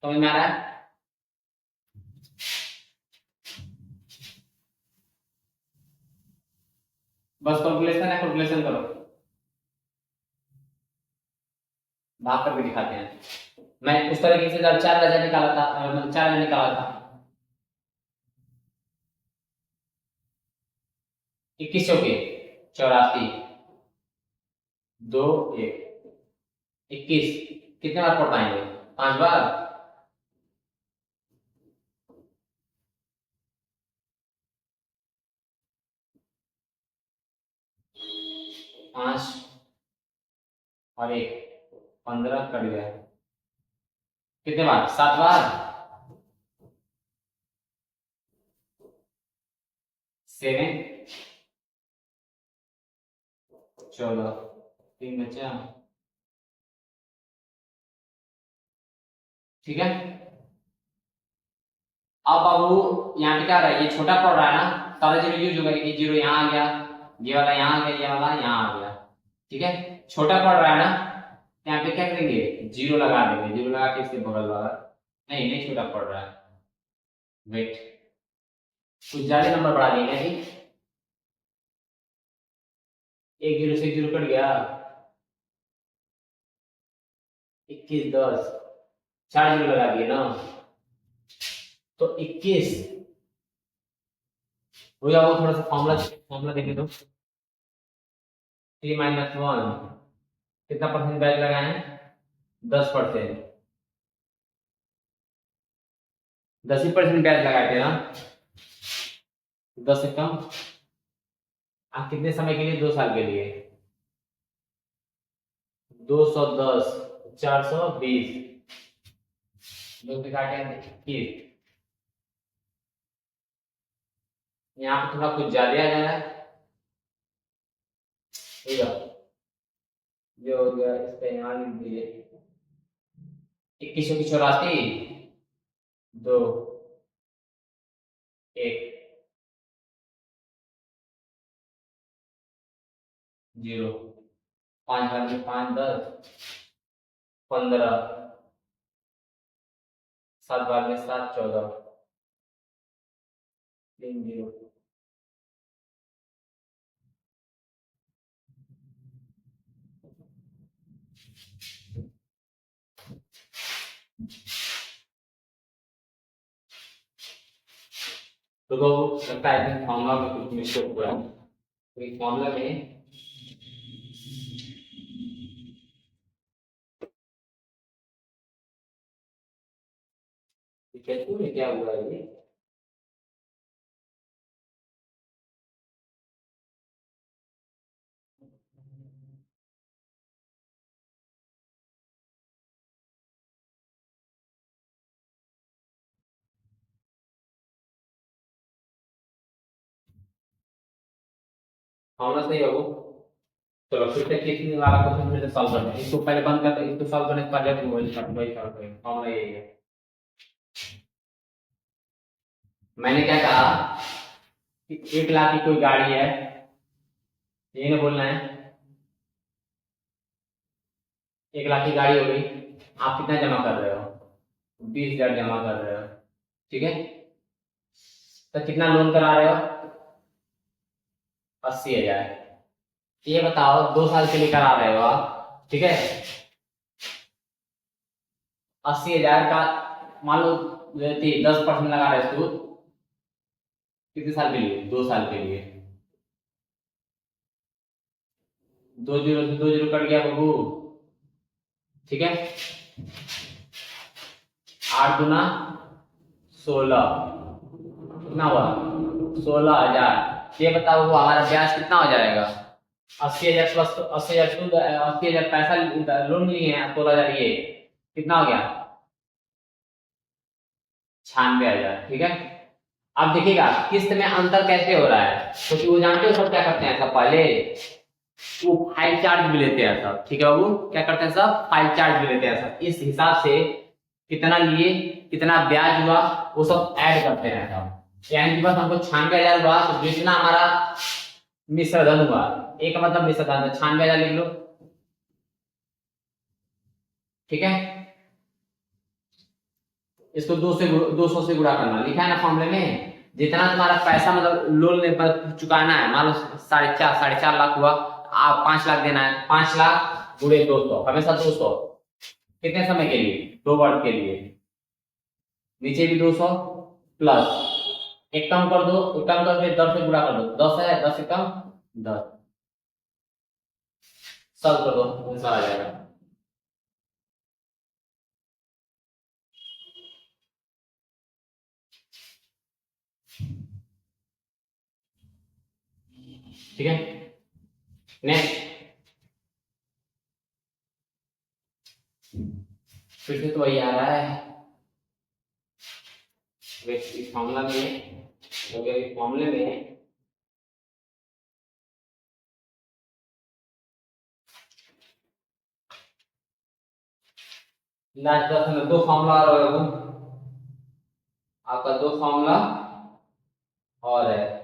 समझ में आ रहा है। बस कैलकुलेशन है, कैलकुलेशन करो, भाग करके दिखाते हैं। मैं उस तरीके से जब 4,000 निकाला था, 4,000 निकाला था, 21 चौके 84, 2 1 21, कितने बार पढ़ पाएंगे, 5 बार। पांच और 1 15 कट गया, कितने बार, 7 बार, 7 14, 3 बचा, ठीक है। अब बाबू यहाँ पे क्या रहा है, ये छोटा पड़ रहा है ना, सारा जीरो यूज हो गया, ये जीरो यहाँ आ गया, ये वाला यहाँ आ गया, ये वाला यहाँ आ गया, ठीक है। छोटा पड़ रहा है ना, यहाँ पे क्या करेंगे, जीरो लगा देंगे, जीरो लगा के इसके बगल वाला, नहीं नहीं छोटा पड़ रहा है, वेट, कुछ ज्यादा नंबर बढ़ा देंगे जी, 1 0 से 0 कट गया, 21 10, 4 जीरो लगा दिए ना, तो 21 हो जाओ, थोड़ा सा फॉर्मूला फॉर्मूला देखे तो, 3 - 1 कितना परसेंट बैच लगाए, 10%, 10% बैच लगाए थे ना, 10 से कम, आप कितने समय के लिए, 2 साल के लिए, 210 420, 2 से काटे 21, यहाँ पे थोड़ा कुछ ज्यादा आ जा रहा है, जो हो गया इसका यहाँ लिख दीजिए, 21 की 84, 2 1 0, 5 बार में 5 10 15, 7 बार में 7 14, 3 0, तो लगता है फॉर्मूला में कुछ मिस्टेक हुआ है, तो इस फॉर्मूला में क्या हुआ है, ये फॉर्मूला सही है वो। चलो फिर से कितनी वाला क्वेश्चन फिर से सॉल्व करते हैं, इसको पहले बंद करते हैं, इसको सॉल्व करने के बाद वही सॉल्व करेंगे, फॉर्मूला यही है। मैंने क्या कहा कि 1 लाख की कोई गाड़ी है, यही ना बोलना है, 1 लाख की गाड़ी हो गई, आप कितना जमा कर रहे हो, 20,000 जमा कर रहे हो, ठीक है। तो कितना लोन करा रहे हो, 80,000, ये बताओ 2 साल के लिए करा रहे हो आप, ठीक है। 80,000 का मान लो 10% लगा रहे हो, कितने साल के लिए, 2 साल के लिए, 2 0 से 2 0 कट गया बाबू, ठीक है। 8 दूना 16, कितना हुआ, 16,000। ये बताओ वो हमारा ब्याज कितना हो जाएगा, 80,000 प्लस 80,000 पैसा लोन लिए हैं, 16,000 ये कितना हो गया, 96,000, ठीक है। अब देखिएगा किस्त में अंतर कैसे हो रहा है, क्योंकि वो जानते हो सब क्या करते हैं, सब पहले वो फाइल चार्ज भी लेते हैं सब, ठीक है। वो क्या करते हैं सब, फाइल चार्ज भी लेते हैं सब। इस हिसाब से कितना लिए, कितना ब्याज हुआ, वो सब ऐड करते हैं सब। यानी कि बस हमको 96,000 हुआ, तो जितना हमारा मिश्रधन हुआ, एक मतलब मिश्रधन 96,000 लिख लो, ठीक है। इसको 200 से गुणा करना, लिखा है ना फॉर्मूले में। जितना तुम्हारा पैसा मतलब लोन ले पर चुकाना है, मान लो 4.5 लाख हुआ, आप 5 लाख देना है, 5 लाख गुणे 200, हमेशा 200। कितने समय के लिए, 2 वर्ष के लिए। नीचे भी 200 प्लस, एक कम कर दो, एक कम करके 10 से गुणा कर दो, 10 है, 10 से कम 10, सब कर दो, आंसर आ जाएगा। ठीक है, नेक्स्ट। फिर से तो वही आ रहा है, इस फॉर्मूला में, अगर इस फॉर्मूले में लास्ट क्लास में 2 फॉर्मूला और है, आपका 2 फॉर्मूला और है।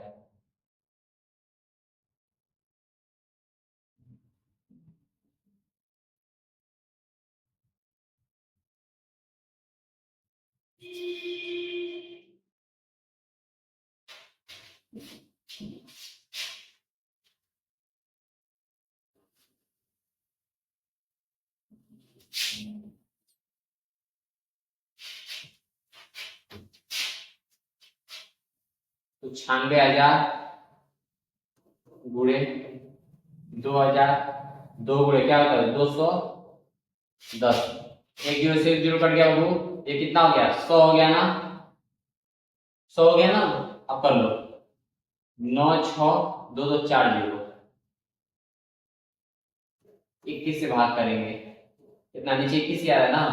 तो 96,000 गुणे 2,000, 2 गुणे क्या होता है 210, एक जीरो से एक जीरो कट गया, वो ये कितना हो गया, 100 हो गया ना, 100 हो गया ना। अब कर लो, 9 6 2 2 4 0, 21 से भाग करेंगे, इतना नीचे 21 ही आ रहा है ना,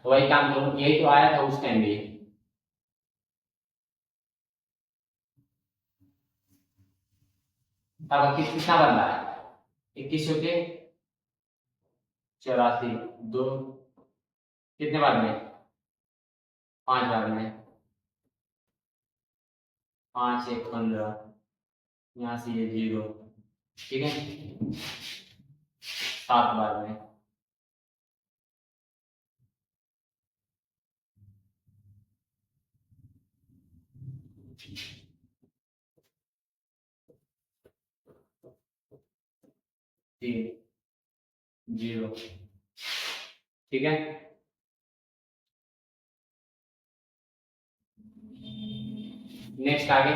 तो वही काम करूँ, यही तो आया था उस टाइम भी। अब कितना बन रहा है, 21 होके 84, 2 कितने बार में, 5 बार में, 5 1 15, यहाँ से ये 0, ठीक है, 7 बार में, तीन 0, ठीक है। नेक्स्ट आगे,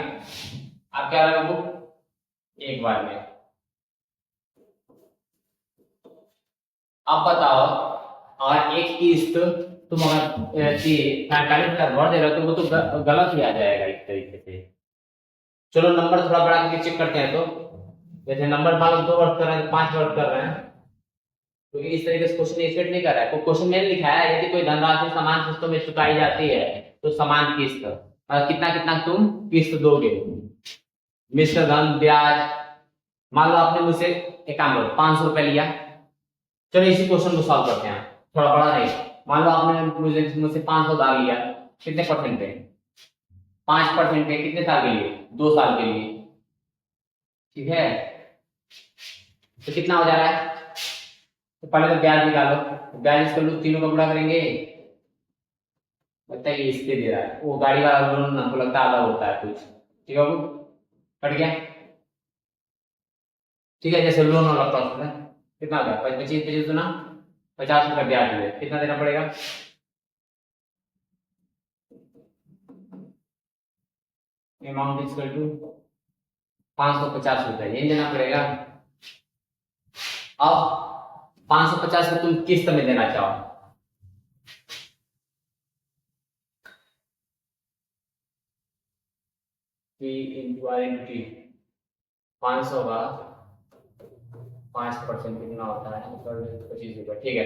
आप क्या रहा बुक, एक बार में। अब बताओ, और एक किस्त तुम अगर 45 भर दे रहे हो, तो वो तो गलत ही आ जाएगा एक तरीके से। चलो नंबर थोड़ा बढ़ा के चेक करते हैं। तो जैसे नंबर मान लो 2 वर्ष कर रहे हैं, 5 वर्ष कर रहे हैं, क्योंकि इस तरीके से क्वेश्चन स्टेट नहीं कर रहा है। कोई क्वेश्चन में लिखा है यदि कोई धनराशि समान किस्तों में चुकाई जाती है तो समान किस्त, कितना कितना तुम किस्त दोगे, मिश्र धन ब्याज। मान लो आपने मुझसे एक काम करो, 500 रुपए लिया, चलो इसी क्वेश्चन को सॉल्व करते हैं, थोड़ा बड़ा नहीं। मान लो आपने मुझसे 500 उधार लिया, कितने परसेंट पे, 5% पे, कितने साल के लिए, 2 साल के लिए, ठीक है। तो कितना हो जा रहा है, तो पहले तो ब्याज निकालो, ब्याज इसको लोग तीनों का गुणा करेंगे, लगता है इसके दे रहा है, वो गाड़ी वाला लोन हमको लगता है अलग होता है कुछ, ठीक है। वो कट गया, ठीक है। जैसे लोन वाला प्रोसेस है, कितना हो गया, 25 25 गुना 50 रुपये ब्याज हुए, कितना देना पड़ेगा, अमाउंट इज इक्वल टू 550 रुपए, ये देना पड़ेगा। अब 550 को तुम किस्त में देना चाहो, P into R into T, 500 का 5% कितना होता है, 25 रुपये, ठीक है।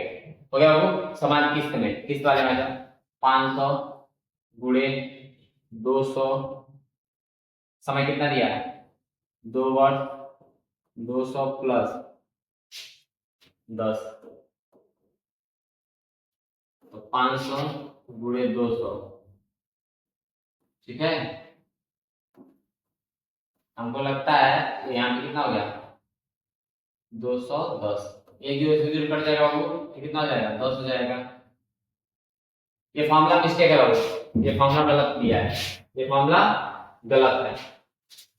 हो गया वो समान किस्त में, किस्त वाले में 500 गुणे 200, समय कितना दिया है 2 वर्ष, 200 प्लस 10, तो 500 गुणे 200, ठीक है। हमको लगता है यहाँ पे कितना हो गया 210, एक जीरो से जीरो कट जाएगा वो, ये कितना हो जाएगा 10 हो जाएगा। ये फॉर्मूला मिस्टेक है बाबू, ये फॉर्मूला गलत दिया है, ये फॉर्मूला गलत है,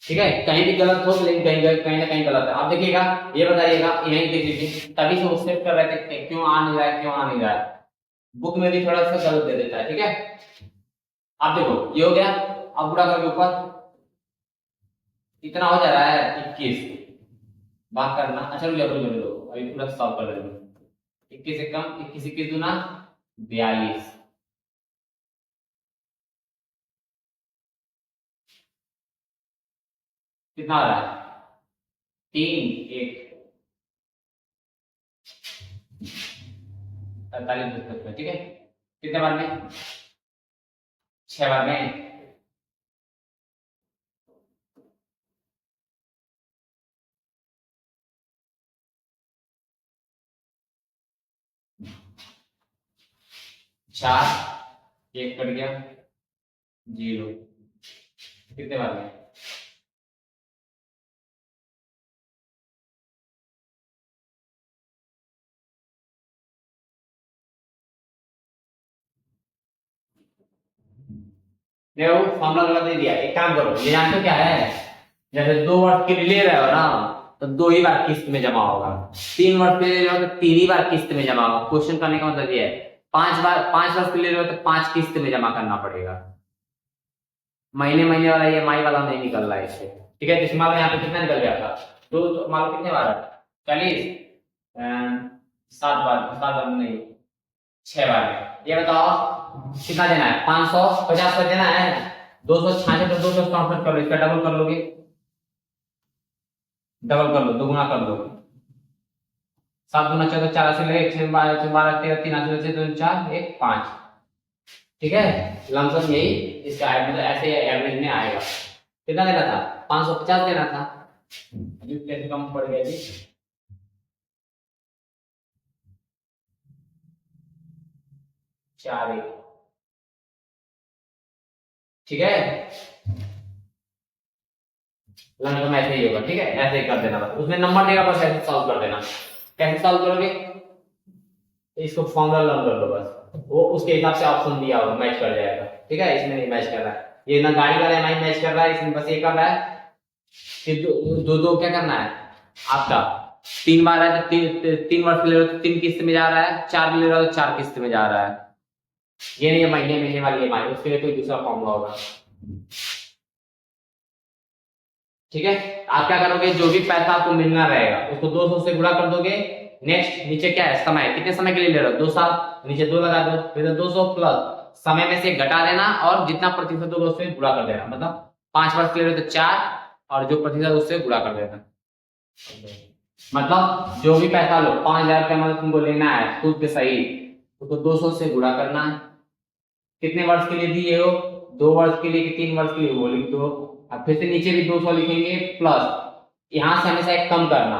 ठीक है। कहीं भी गलत हो लेकिन कहीं ना कहीं गलत है। आप देखिएगा, ये बताइएगा, यहीं देख लीजिए, तभी से वो सेव कर रहे थे क्यों आ नहीं रहा है, क्यों आ नहीं रहा है, बुक में भी थोड़ा सा गलत दे देता है, ठीक है। आप देखो ये हो गया, अब गुणा करके ऊपर कितना हो जा रहा है 21, भाग करना, अच्छा रुक जाओ अभी पूरा सॉल्व कर लेंगे। 21 से कम 21, 21 दूना 42, कितना आ रहा है 3 1 43, ठीक है। कितने बार में 6 बार में, चार, एक कट गया 0, कितने बार में फॉर्मूला गलत दे दिया। एक काम करो, ये जानते हो क्या है, जैसे 2 वर्ष के लिए ले रहे हो ना तो 2 ही बार किस्त में जमा होगा, 3 वर्ष के लिए ले रहे हो तो 3 ही बार किस्त में जमा होगा। क्वेश्चन करने का मतलब ये है 5 वर्ष के लिए ले रहे हो तो 5 किस्त में जमा करना पड़ेगा। महीने महीने वाला ये माई वाला नहीं निकल रहा है इससे, ठीक है। तो मान लो यहाँ पे कितना निकल गया था, तो मान लो कितने बार 40, 7 बार नहीं 6 बार में। ये बताओ कितना देना है 550 का देना है, 266 तो 264 कर लो, इसका डबल कर लोगे, डबल कर लो, दोगुना कर लो, 7 दूना 14, 4 से ले 6 12 13 3 8 से 2 4 1 5, ठीक है। लमसम यही इसका मतलब ऐसे एवरेज में आएगा। कितना देना था 550 देना था, अभी कैसे कम पड़ गया जी 4 1, ठीक है। लमसम ऐसे ही होगा, ठीक है, ऐसे ही कर देना, बस उसमें नंबर देगा, बस ऐसे सॉल्व कर देना। कैसे सॉल्व करोगे, इसको फॉर्मूला लर्न कर लो, बस वो उसके हिसाब से ऑप्शन दिया होगा मैच कर जाएगा, ठीक है। इसमें नहीं मैच कर रहा है, ये ना गाड़ी वाला एमआई मैच कर रहा है, इसमें बस ये कर रहा है कि दो क्या करना है आपका, 3 बार है तो 3 वर्ष ले रहे हो तो 3 किस्त में जा रहा है, 4 ले रहे हो तो 4 किस्त में जा रहा है। ये नहीं है महीने महीने वाली एमआई, उसके लिए कोई दूसरा फॉर्मूला होगा, ठीक है। आप क्या करोगे, जो भी पैसा आपको मिलना रहेगा उसको 200 से गुणा कर दोगे। नेक्स्ट नीचे क्या है समय, कितने समय के लिए ले रहे हो 2 साल, नीचे 2 लगा दो, फिर 200 प्लस समय में से घटा देना और जितना प्रतिशत होगा उससे गुणा कर देना, मतलब 5 वर्ष के लिए रहे हो तो 4 और जो प्रतिशत उससे गुणा कर देना। मतलब जो भी पैसा लो 5000 रुपया मतलब तुमको लेना है खुद के सही, तो 200 से गुणा करना है। कितने वर्ष के लिए दिए हो, 2 वर्ष के लिए कि 3 वर्ष के लिए, वो लिख दो। अब फिर से नीचे भी 200 लिखेंगे प्लस, यहां से हमेशा एक कम करना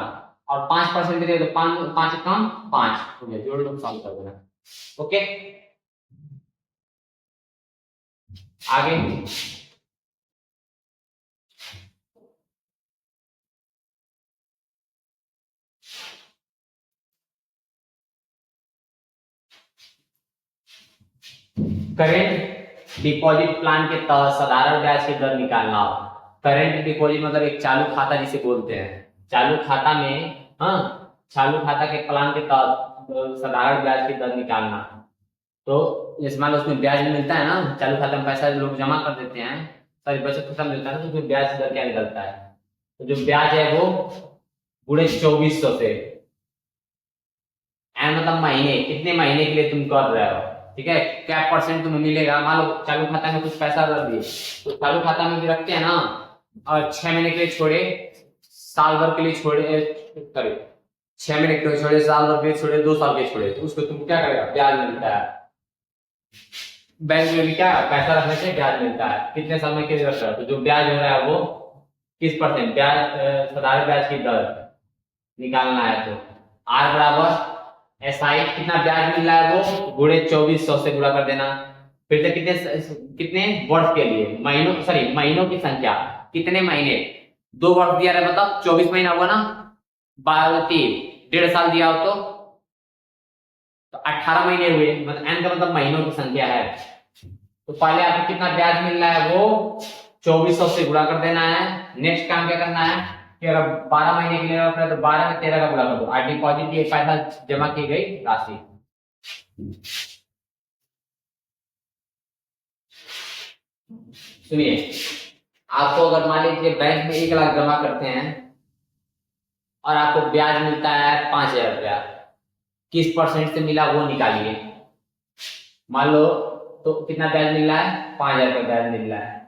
और 5% दे तो 5 कम 5 हो गया, जोड़ लो सॉल्व कर देना, ओके। आगे करेंट डिपॉजिट प्लान के तहत साधारण ब्याज की दर निकालना हो। करेंट डिपॉजिट मतलब एक चालू खाता जिसे बोलते हैं, चालू खाता में, हाँ, चालू खाता के प्लान के तहत साधारण ब्याज की दर निकालना। तो जैसे मान लो उसमें ब्याज मिलता है ना, चालू खाता में पैसा लोग जमा कर देते हैं, सारी बचत खाता मिलता है ना, तो उसमें ब्याज दर क्या निकलता है, तो जो ब्याज है वो गुणे 2400 से, मतलब महीने, कितने महीने के लिए तुम कर रहे हो, ठीक है। क्या परसेंट तुम्हें मिलेगा, मान लो चालू खाता में कुछ पैसा रख दिए, तो चालू खाता में भी रखते हैं ना, और 6 महीने के लिए छोड़े, साल भर के लिए छोड़े, सॉरी 6 महीने के लिए छोड़े, साल भर के लिए छोड़े, 2 साल के लिए छोड़े, तो उसको तुम क्या करेगा, ब्याज मिलता है। बैंक में भी क्या पैसा रखने से ब्याज मिलता है, कितने समय के लिए रख रहा है, तो जो ब्याज हो रहा है वो किस परसेंट ब्याज, साधारण ब्याज की दर निकालना है। तो आर बराबर एस आई, कितना ब्याज मिल रहा है वो गुणे 2400 से गुणा कर देना। फिर से कितने कितने वर्ष के लिए, महीनों सॉरी महीनों की संख्या, कितने महीने, 2 वर्ष दिया है मतलब 24 महीना हुआ ना, 12 3 1.5 साल दिया हो तो 18 महीने हुए, मतलब एन का मतलब महीनों की संख्या है। तो पहले आपको कितना ब्याज मिल रहा है वो 2400 से गुणा कर देना है। नेक्स्ट काम क्या करना है कि अगर 12 महीने के लिए रख रहे हैं तो 12 में 13 का गुणा कर दो, और डिपॉजिट ये पैसा जमा की गई राशि। सुनिए, आपको अगर मान लीजिए बैंक में 1 लाख जमा करते हैं और आपको ब्याज मिलता है 5,000 रुपया, किस परसेंट से मिला वो निकालिए। मान लो तो कितना ब्याज मिल रहा है, 5,000 का ब्याज मिल रहा है,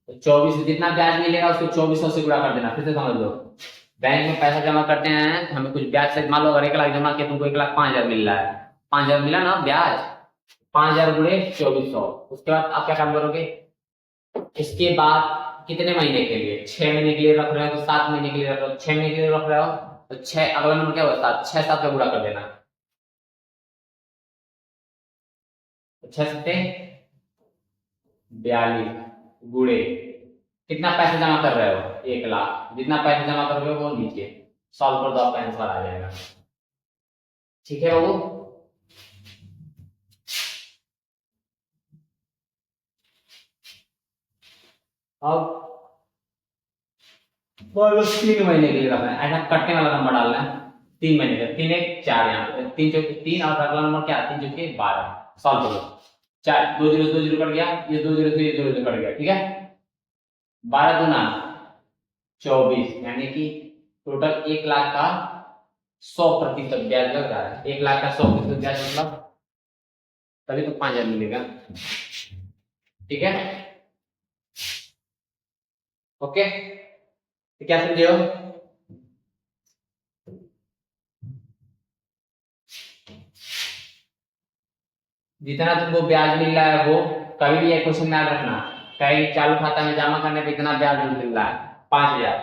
तो 24 जितना ब्याज मिलेगा उसको 2400 से गुणा कर देना। फिर से समझ लो, बैंक में पैसा जमा करते हैं हमें कुछ ब्याज से, मान लो अगर 1 लाख जमा किया तुमको 1,05,000 मिल रहा है, 5,000 मिला ना ब्याज, 5,000 गुणे 2400। उसके बाद आप क्या काम करोगे, इसके बाद कितने महीने के लिए, 6 महीने के लिए रख रहे हो तो 7 महीने के लिए रख रहे हो, 6 महीने के लिए रख रहे हो तो 6, अगला नंबर क्या होता है 6 7 का गुणा कर देना। 6 7 42 गुणे कितना पैसा जमा कर रहे हो, 1 लाख, जितना पैसा जमा कर रहे हो वो लीजिए, सॉल्व कर दो आपका आंसर आ जाएगा। ठीक है बाबू। अब मान लो 3 महीने के लिए रखना है, ऐसा कटने वाला नंबर डालना है, 3 महीने का, 3 1 4, यहाँ पे 3 चौके 3 और अगला नंबर क्या, 3 चौके 12, सॉल्व करो। 4 2 0 कट गया, ये 2 0 से ये 2 0 कट गया, ठीक है। 12 दूना 24, यानी कि टोटल 1 लाख का 100% ब्याज लग रहा है। 1 लाख का 100% ब्याज मतलब तभी तो 5,000 मिलेगा, ठीक है। ओके, तो क्या समझे हो, जितना तुमको ब्याज मिल रहा है वो कभी भी एक क्वेश्चन में याद रखना, कहीं चालू खाता में जमा करने पे इतना ब्याज मिल रहा है 5,000,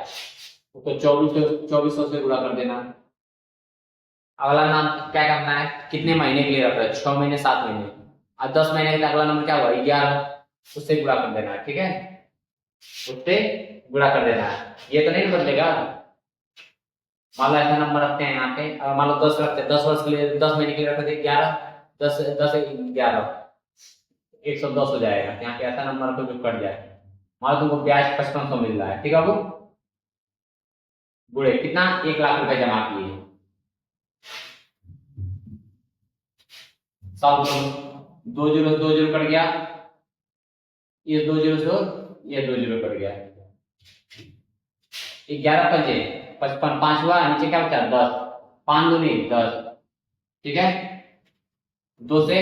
तो 2400 से गुणा कर देना। अगला नाम क्या करना है, कितने महीने के लिए रख रहे हैं, 6 महीने 7 महीने, और 10 महीने के लिए अगला नंबर क्या हुआ 11, उससे गुणा कर देना है, ठीक है, उससे गुणा कर देना है। ये तो नहीं बदलेगा, मान लो ऐसा नंबर रखते हैं यहाँ पे, अगर मान लो 10 रखते हैं, 10 वर्ष के लिए 10 महीने के लिए रखते हैं 11, 10 10 11 110 हो जाएगा, यहाँ पे ऐसा नंबर को जो कट जाए। मान लो तुमको ब्याज 5500 मिल रहा है, ठीक है, वो गुणे कितना 1 लाख रुपए जमा किए, सॉल्व करो, 2 0 कट गया, ये 2 0 कट गया, 11 पंजे 55, 5 हुआ, नीचे क्या बचा 10, 5 दूनी 10, ठीक है, 2 से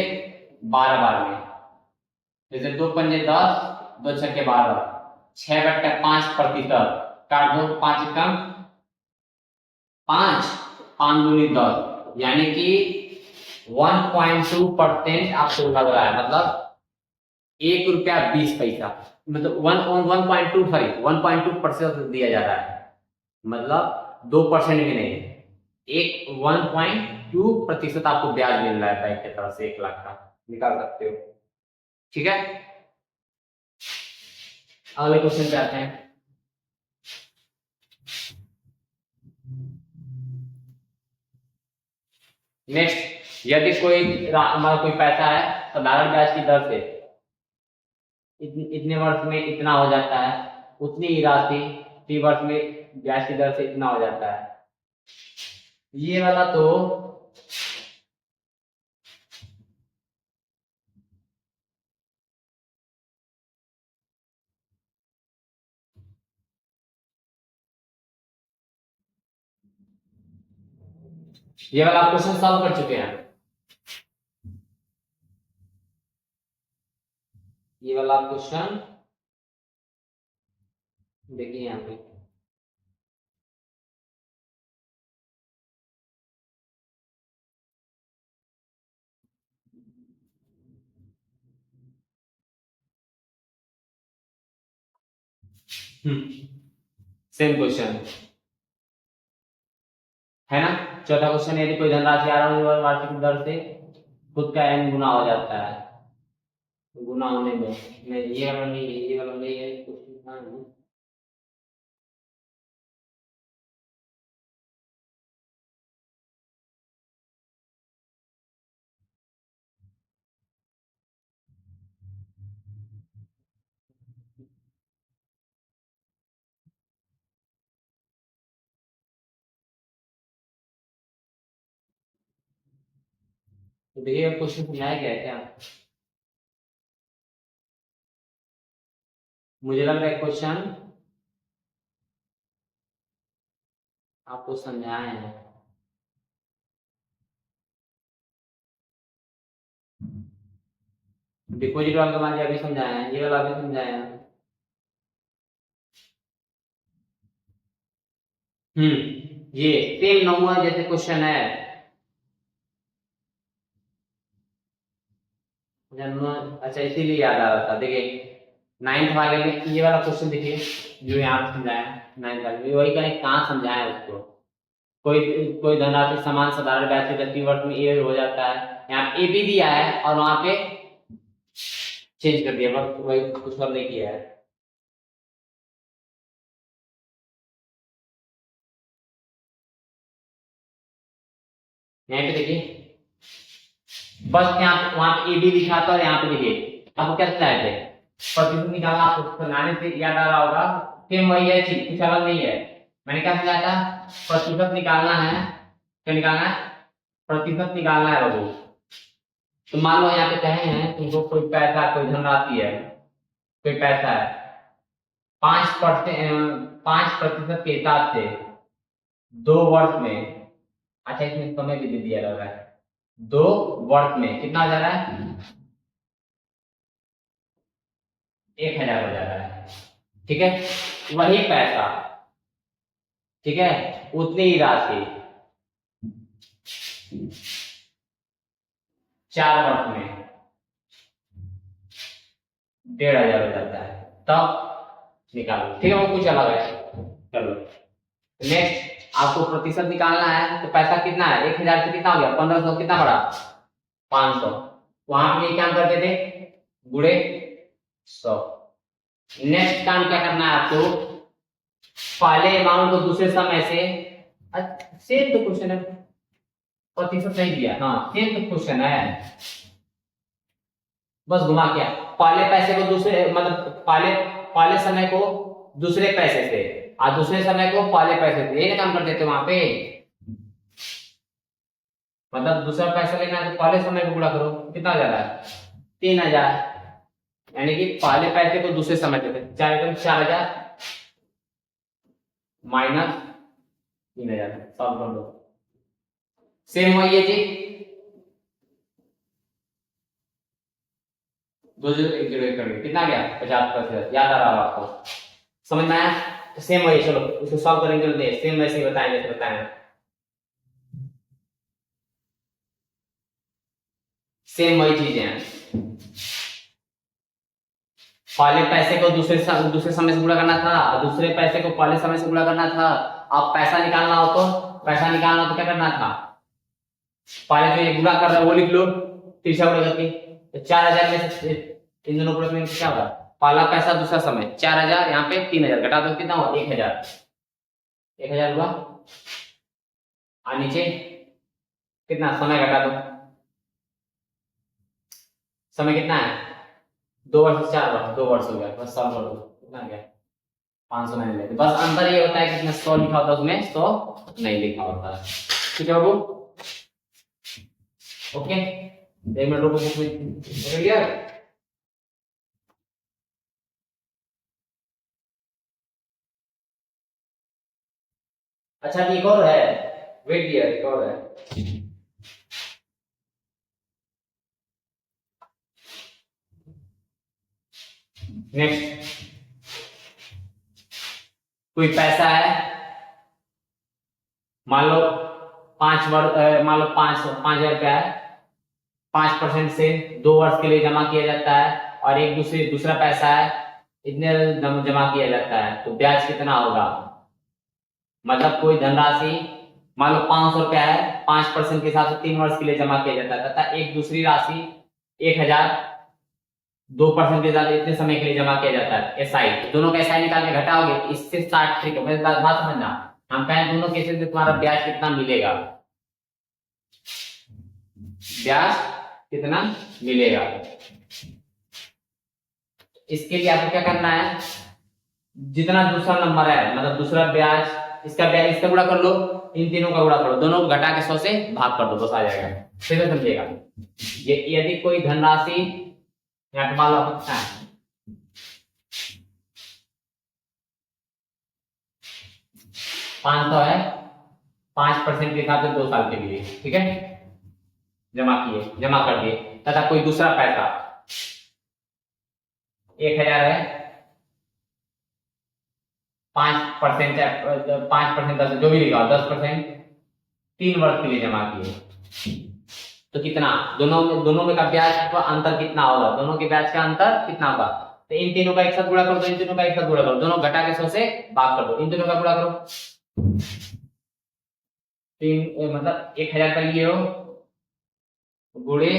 12 बार में, जैसे 2 पंजे 10, 2 छक्के 12, 6/5%, काट दो 5 कम 5, 5 दूनी 10, यानी कि 1.2% आपको लग रहा है, मतलब 1 रुपया 20 पैसा, मतलब 1.2 सॉरी 1.2% दिया जा रहा है, मतलब 2% भी नहीं, 1.2% आपको ब्याज मिल रहा है बैंक की तरफ से 1 लाख का, निकाल सकते हो, ठीक है। अगले क्वेश्चन पे आते हैं। नेक्स्ट, यदि कोई हमारा कोई पैसा है साधारण ब्याज की दर से इतने वर्ष में इतना हो जाता है, उतनी ही राशि 3 वर्ष में ब्याज की दर से इतना हो जाता है, ये वाला तो ये वाला क्वेश्चन सॉल्व कर चुके हैं, ये वाला क्वेश्चन देखिए यहाँ पे, सेम क्वेश्चन है ना। चौथा क्वेश्चन, यदि कोई धनराशि आरंभ वार्षिक दर से खुद का n गुना हो जाता है, गुना होने में ये वाला नहीं, ये वाला नहीं है क्वेश्चन। तो देखिए क्वेश्चन समझाया गया है क्या? मुझे लग रहा है क्वेश्चन आपको समझाए हैं। डिपॉजिट वाला तो मान अभी समझाया है, ये वाला भी समझाया है। ये सेम नंबर जैसे क्वेश्चन है। अच्छा इसीलिए याद आ रहा था। देखिए 9th वाले में ये वाला क्वेश्चन देखिए जो यहाँ पे समझाया है 9th वाले में, वही कहीं कहाँ समझाया है उसको। कोई कोई धनराशि समान साधारण ब्याज से 30 वर्ष में ये हो जाता है। यहाँ ए बी दिया है और वहां पे चेंज कर दिया, बस वही कुछ और नहीं किया है। यहाँ पे देखिए बस यहाँ वहां पे ए बी लिखा था और यहाँ पे देखिए आपको क्या समझाए थे, प्रतिशत निकालना। आपको बनाने से याद आ रहा होगा, सेम वही है चीज, कुछ अलग नहीं है। मैंने क्या समझाया था, प्रतिशत निकालना है। क्या निकालना है? प्रतिशत निकालना है बाबू। तो मान लो यहाँ पे कहे हैं तुमको कोई पैसा, कोई धनराशि है, कोई पैसा है 5% के हिसाब से 2 वर्ष में। अच्छा इसमें समय भी दे दिया रहा है, 2 वर्ष में कितना हो जा रहा है? 1000 हो जा रहा है। ठीक है, वही पैसा, ठीक है, उतनी ही राशि 4 वर्ष में 1500 हो जाता है, तब निकालो। ठीक है, वो कुछ अलग है। चलो नेक्स्ट, आपको प्रतिशत निकालना है। तो पैसा कितना है? 1000 से कितना हो गया? 1500, कितना बढ़ा? 500। वहां पे क्या करते थे? गुणे 100। नेक्स्ट काम क्या करना है आपको? पहले अमाउंट को दूसरे समय से, सेम तो क्वेश्चन है, प्रतिशत नहीं दिया। हाँ सेम तो क्वेश्चन है, बस घुमा क्या। पहले पैसे को दूसरे, मतलब पहले समय को दूसरे पैसे से और दूसरे समय को पहले पैसे से, ये काम कर देते वहां पे। मतलब दूसरा पैसा लेना है तो पहले समय को गुणा करो, कितना हो जा रहा है? 3000। यानी कि पहले पैसे को दूसरे समय देते, 4000 माइनस 3000, सॉल्व कर दो। सेम वही है जी, 2 करके कितना गया? 50%। याद आ रहा है आपको? समझ में आया? तो सेम वही, चलो इसको सॉल्व करेंगे। चलते सेम वैसे ही बताएंगे, तो बताएं सेम वही चीजें हैं। पहले पैसे को दूसरे समय से गुणा करना था और दूसरे पैसे को पहले समय से गुणा करना था। अब पैसा निकालना हो तो क्या करना था? पहले जो ये गुणा कर रहा है वो लिख लो, तिरछा गुणा करके। तो 4000 में से इन दोनों प्रोडक्ट में क्या होगा? पहला पैसा दूसरा समय, 4000, यहाँ पे 3000, घटा दो कितना हुआ? 1000। 1000 हुआ और नीचे कितना? समय घटा दो, समय कितना है? 2 वर्ष से 4 वर्ष, 2 वर्ष हो गया। बस सॉल्व कर दो, कितना गया? 500 नहीं लेते। बस अंतर ये होता है कि इसमें 100 लिखा होता है, उसमें 100 नहीं लिखा होता है। ठीक है बाबू, ओके। 1 मिनट रुको, बुक में क्लियर। अच्छा एक और है, वेट दिया, एक और है। नेक्स्ट, कोई पैसा है, मान लो 5,000 रुपया है, 5% से 2 वर्ष के लिए जमा किया जाता है। और एक दूसरा पैसा है इतने जमा किया जाता है तो ब्याज कितना होगा। मतलब कोई धनराशि मान लो 500 रुपया है, 5% के हिसाब से 3 वर्ष के लिए जमा किया जाता है, तथा एक दूसरी राशि 1000 2% के हिसाब से इतने समय के लिए जमा किया जाता है। एसआई दोनों का एसआई निकाल के घटाओगे इससे 60। ठीक है, मेरी बात समझना। हम कहें दोनों केसेस में तुम्हारा ब्याज कितना मिलेगा, ब्याज कितना मिलेगा। इसके लिए आपको क्या करना है, जितना दूसरा नंबर है मतलब दूसरा ब्याज, इसका ब्याज इसका गुणा कर लो, इन तीनों का गुणा करो, दोनों को घटा के 100 से भाग कर दो, बस आ जाएगा। फिर समझिएगा, ये यदि कोई धनराशि यहाँ पे मान लो कितना है 500 है, 5% के हिसाब से 2 साल के लिए, ठीक है, जमा कर दिए, तथा कोई दूसरा पैसा 1000 है, 5% 5% जो भी लिखा 10% 3 वर्ष के लिए जमा किए, तो कितना दोनों में का ब्याज का अंतर कितना होगा, दोनों के ब्याज का अंतर कितना होगा। तो इन तीनों का एक साथ गुणा करो, इन तीनों का एक साथ गुणा करो, दोनों घटा के 100 से भाग कर दो, इन तीनों का गुणा करो। 3 मतलब 1000 का लिए हो गुणे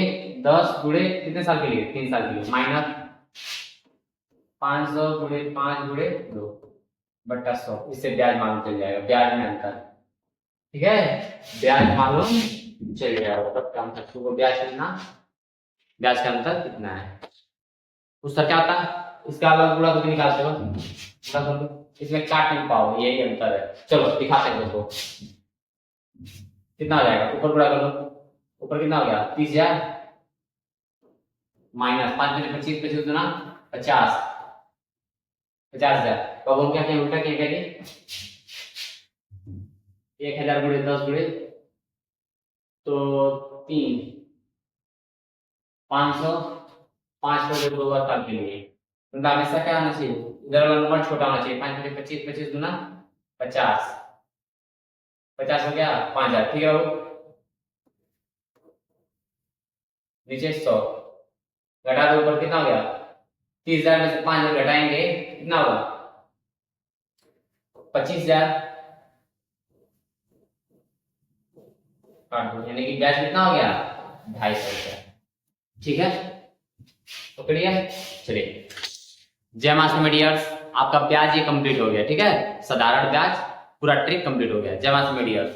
10 गुणे कितने साल के लिए, 3 साल के लिए, माइनस 500 गुणे 5 गुणे 2 बट्टा 100, इससे ब्याज मालूम चल जाएगा, ब्याज में अंतर। ठीक है, ब्याज मालूम चल जाएगा, तब काम को ब्याज कितना, ब्याज का अंतर कितना है। उसका क्या होता है, इसका अलग गुणा करके निकालते हो, गुणा कर दो, इसमें काट नहीं पाओ, यही अंतर है। चलो दिखाते हैं दोस्तों, कितना हो जाएगा, ऊपर गुणा कर लो, ऊपर कितना हो गया 30,000 माइनस 5 में 25 25 गुना 50 50,000, तो अब हम क्या किया, उल्टा क्या करेंगे 1000 गुणे 10 गुणे तो 3 500 5 को 2 साल के लिए, मतलब हमेशा क्या होना चाहिए, इधर वाला नंबर छोटा होना चाहिए। 5 में 25 25 गुना 50 50 हो गया 5000, ठीक है, नीचे 100 घटा दो, ऊपर कितना हो गया 30,000 में से 5000 घटाएंगे कितना होगा 25,000, काट दो, यानी कि ब्याज कितना हो गया 250 रुपया। ठीक है, पकड़िए, चलिए जय मां मीडियर्स, आपका ब्याज ये कंप्लीट हो गया। ठीक है, साधारण ब्याज पूरा ट्रिक कंप्लीट हो गया। जय मां मीडियर्स।